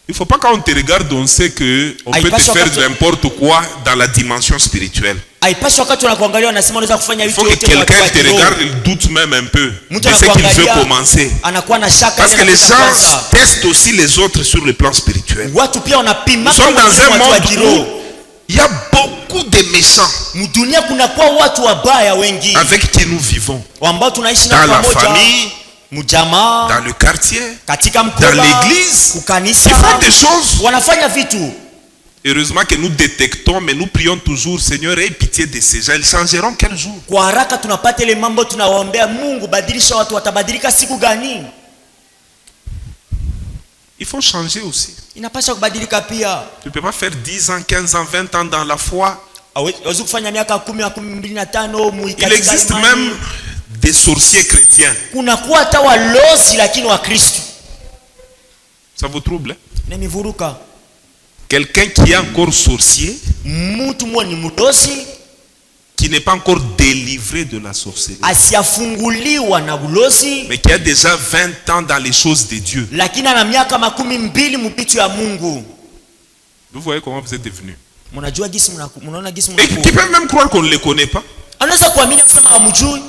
il ne faut pas quand on te regarde, on sait qu'on Aïe, peut pas te sur faire quatre- n'importe quoi dans la dimension spirituelle. Haipashi wakati wanakuangalia wanasema unaweza kufanya Il vitu faut que yote kwa watu quelqu'un wa te kiroho. regarde, il doute même un peu de Mtu ce qu'il veut anakuangalia commencer. anakuwa na shaka Parce que ile les anataka gens kwanza. testent aussi les autres sur le plan spirituel. Watu pia wanapima Nous sommes kama dans un watu wa monde où kiroho. il y a beaucoup de méchants Mdunia kunakuwa watu wabaya wengi avec qui nous vivons. ambao tunaishi Dans nao la pamoja, famille, mjamaa, dans le quartier, katika dans mkoba, l'église. kukanisa, Ils font des choses. wanafanya vitu. Heureusement que nous détectons, mais nous prions toujours, Seigneur, aie pitié de ces gens. Ils changeront quel jour? Kwa haraka tunapata ile mambo, tunawaombea Mungu, badilisha watu, watabadilika siku gani? Il faut changer aussi. Inapaswa kubadilika pia. Tu ne peux pas faire 10 ans, 15 ans, 20 ans dans la foi. Hawezi kufanya miaka 10 au 25 Il existe même des sorciers chrétiens. kunakuwa hata walozi lakini wa Kristo. Ça vous trouble, hein? Nanivuruka. Quelqu'un qui est encore sorcier, Mtu mmoja ni mlozi qui n'est pas encore délivré de la sorcellerie, asiafunguliwa na ulozi, mais qui a déjà 20 ans dans les choses de Dieu. lakini ana miaka 20 mpitu ya Mungu. Vous voyez comment vous êtes devenus. Mnajua gisi mnaona gisi Et qui peut même croire qu'on ne les connaît pas. anaweza kuamini kusema hamjui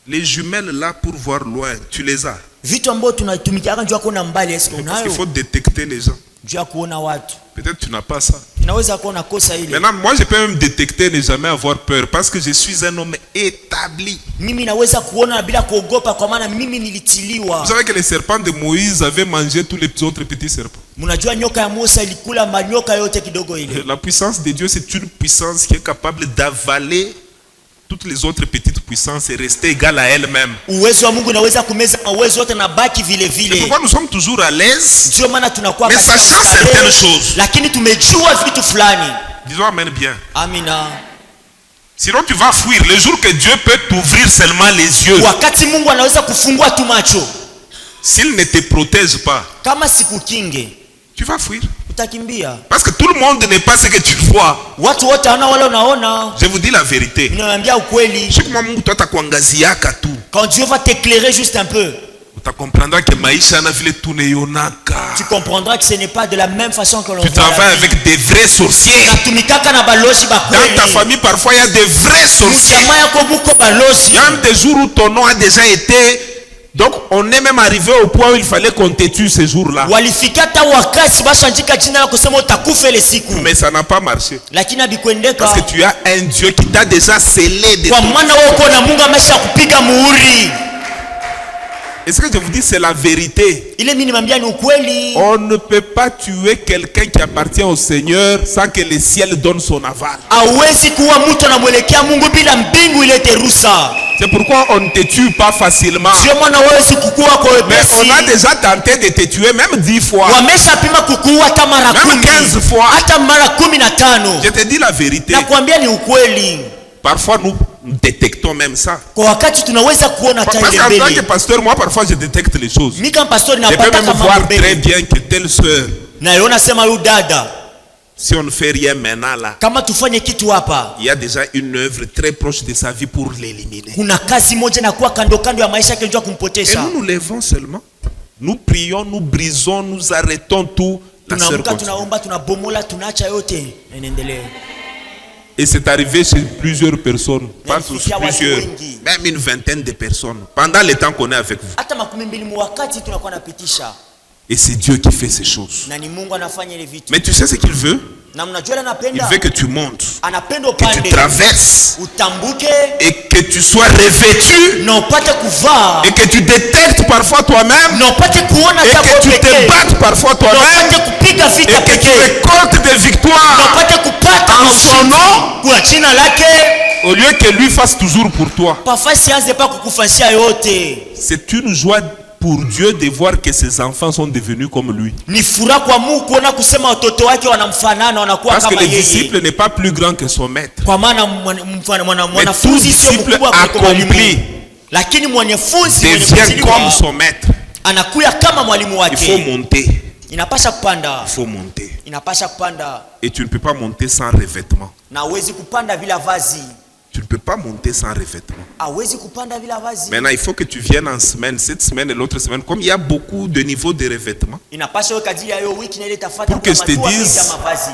Les jumelles là pour voir loin, tu les as. vitu ambavyo tunatumikia njoo kuona mbali. Yesu Parce qu'il unayo faut détecter les gens. njoo kuona watu, Peut-être tu n'as pas ça. inaweza kuona kosa ile. Maintenant, moi je peux même détecter, ne jamais avoir peur, parce que je suis un homme établi. Mimi naweza kuona bila kuogopa, kwa maana mimi nilitiliwa. Vous savez que les serpents de Moïse avaient mangé tous les autres petits serpents. Mnajua nyoka ya Musa ilikula manyoka yote kidogo ile. La puissance de Dieu, c'est une puissance qui est capable d'avaler toutes les autres petites puissances et rester égale à elle-même. Uwezo wa Mungu unaweza kumeza uwezo wote na baki vile C'est vile. pourquoi nous sommes toujours à l'aise, Ndio maana tunakuwa mais katika sachant starehe, certaines choses. lakini tumejua vitu fulani. Disons amen bien. Amina. Sinon tu vas fuir le jour que Dieu peut t'ouvrir seulement les yeux. Wakati Mungu anaweza kufungua tu macho, S'il ne te protège pas, kama sikukinge tu vas fuir. utakimbia. Parce que tout le monde n'est pas ce que tu vois. Watu wote hawana wale unaona. Je vous dis la vérité. Ninawaambia ukweli. Chaque moment Mungu atakuangaziaka tu. Quand Dieu va t'éclairer juste un peu, Utakomprendra que maisha na vile tunayonaka. tu comprendras que ce n'est pas de la même façon que l'on Tu voit. travailles avec des vrais sorciers. Natumikaka na balozi Dans ta bakweli. famille, parfois, il y a des vrais sorciers. Mjamaa yako buko balozi. Il y a même des jours où ton nom a déjà été Donc on est même arrivé au point où il fallait qu'on te tue ce jour-là. Walifika hata wakati bashandika jina la kusema utakufa ile siku. Mais ça n'a pas marché. Lakini abikuendeka. Parce que tu as un Dieu qui t'a déjà scellé de kwa maana wewe uko na Mungu amesha kupiga muhuri. Est-ce que je vous dis c'est la vérité? Ile mimi nimwambia ni ukweli. On ne peut pas tuer quelqu'un qui appartient au Seigneur sans que le ciel donne son aval. Hawezi kuwa mtu anamwelekea Mungu bila mbingu ilete ruhusa. C'est pourquoi on ne te tue pas facilement. Sio maana hawezi kukua kwa Mais wepesi. on a déjà tenté de te tuer même 10 fois. Wameshapima kukuua hata mara 10. Même 15 fois. Hata mara 15. Je te dis la vérité. Nakwambia ni ukweli. Parfois nous détectons même ça. Kwa wakati tunaweza kuona hata Parce ile qu'en tant mbele. que pasteur, moi parfois je détecte les choses. Mimi kama pastor Je peux napata même kama voir mbele. très bien que telle sœur, Na yona sema yu dada. si on ne fait rien maintenant là, Kama tufanye kitu hapa. il y a déjà une œuvre très proche de sa vie pour l'éliminer. Kuna kazi moja na kuwa kando kando ya maisha yake njoo Et kumpotesha. nous nous levons seulement. Nous prions, nous brisons, nous arrêtons tout. La sœur Tunaamka continue. tunaomba tunabomola tunaacha yote. Enendelee. Et c'est arrivé chez plusieurs personnes, pas tous, Nilifikia watu plusieurs, wengi. même une vingtaine de personnes, pendant le temps qu'on est avec vous. Hata 12 mu wakati tunakuwa napitisha. Et c'est Dieu qui fait ces choses. Na ni Mungu anafanya ile vitu. Mais tu sais ce qu'il veut? Na mnajua Il anapenda. veut que tu montes, Anapenda que tu upande. traverses Utambuke et que tu sois revêtu na upate kuvaa. et que tu détectes parfois toi-même Na upate kuona et hata que tu kwa te pekee. battes parfois Na toi-même upate kupiga et vita que tu pekee. récoltes des Na victoires upate kupata en son nom kwa jina lake. au lieu que lui fasse toujours pour toi. Pafasi anze pa kukufanyia yote. C'est une joie pour Dieu de voir que ses enfants sont devenus comme lui. Ni furaha kwa Mungu kuona kusema watoto wake wanamfanana wanakuwa Parce que kama le yeye. disciple n'est pas plus grand que son maître. Kwa maana mwanafunzi sio disciple mkubwa kuliko mwalimu. accompli Lakini mwanafunzi mwenye Devient kuzaliwa comme son maître. anakuya kama mwalimu Il faut wake. monter. Inapasha kupanda. Il faut monter. Inapasha kupanda. Et tu ne peux pas monter sans revêtement. Na hawezi kupanda bila vazi. Tu ne peux pas monter sans revêtement. Hawezi kupanda bila vazi. Maintenant, il faut que tu viennes en semaine, cette semaine et l'autre semaine. Comme il y a beaucoup de niveaux de revêtement. Inapasha wewe kadiri ya hiyo wiki na ile tafuta Pour que je te hatua mingi dise- ya mavazi.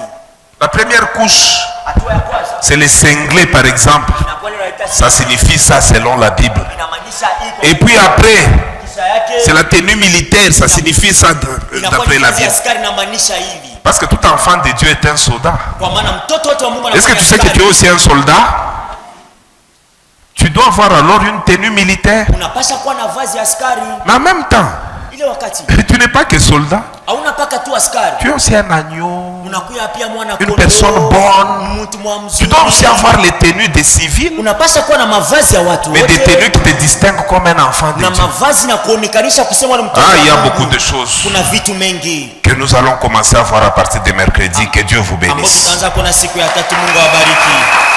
La première couche, Hatua ya kwanza c'est les cinglés par exemple. inakuwa ile inaitwa Ça signifie ça selon la Bible. inamaanisha iko Et puis après, kisha yake c'est la tenue militaire. Ça signifie ça inakuwa d'après ni la kazi ya Bible. askari inamaanisha hivi. Parce que tout enfant de Dieu est un soldat. Kwa maana mtoto wote wa Mungu Est-ce que anakuwa tu sais que tu es aussi un soldat? Tu dois avoir alors une tenue militaire. unapasha kuwa na vazi ya askari Mais en même temps, ile wakati tu n'es pas que soldat. hauna paka tu askari, Tu es aussi un agneau. unakuya pia mwana Une kondoo, personne bonne. mtu mwa Tu mzuri. dois aussi avoir les tenues des civils, Unapasha kuwa na mavazi ya watu mais des wote tenues qui te distinguent comme un enfant de na Dieu. mavazi na kuonekanisha kusema ni mtoto Ah, il y a wa Mungu. beaucoup de choses Kuna vitu mengi que nous allons commencer à voir à partir de mercredi. Que Dieu vous ambavyo bénisse. tutaanza kuona siku ya tatu. Mungu awabariki.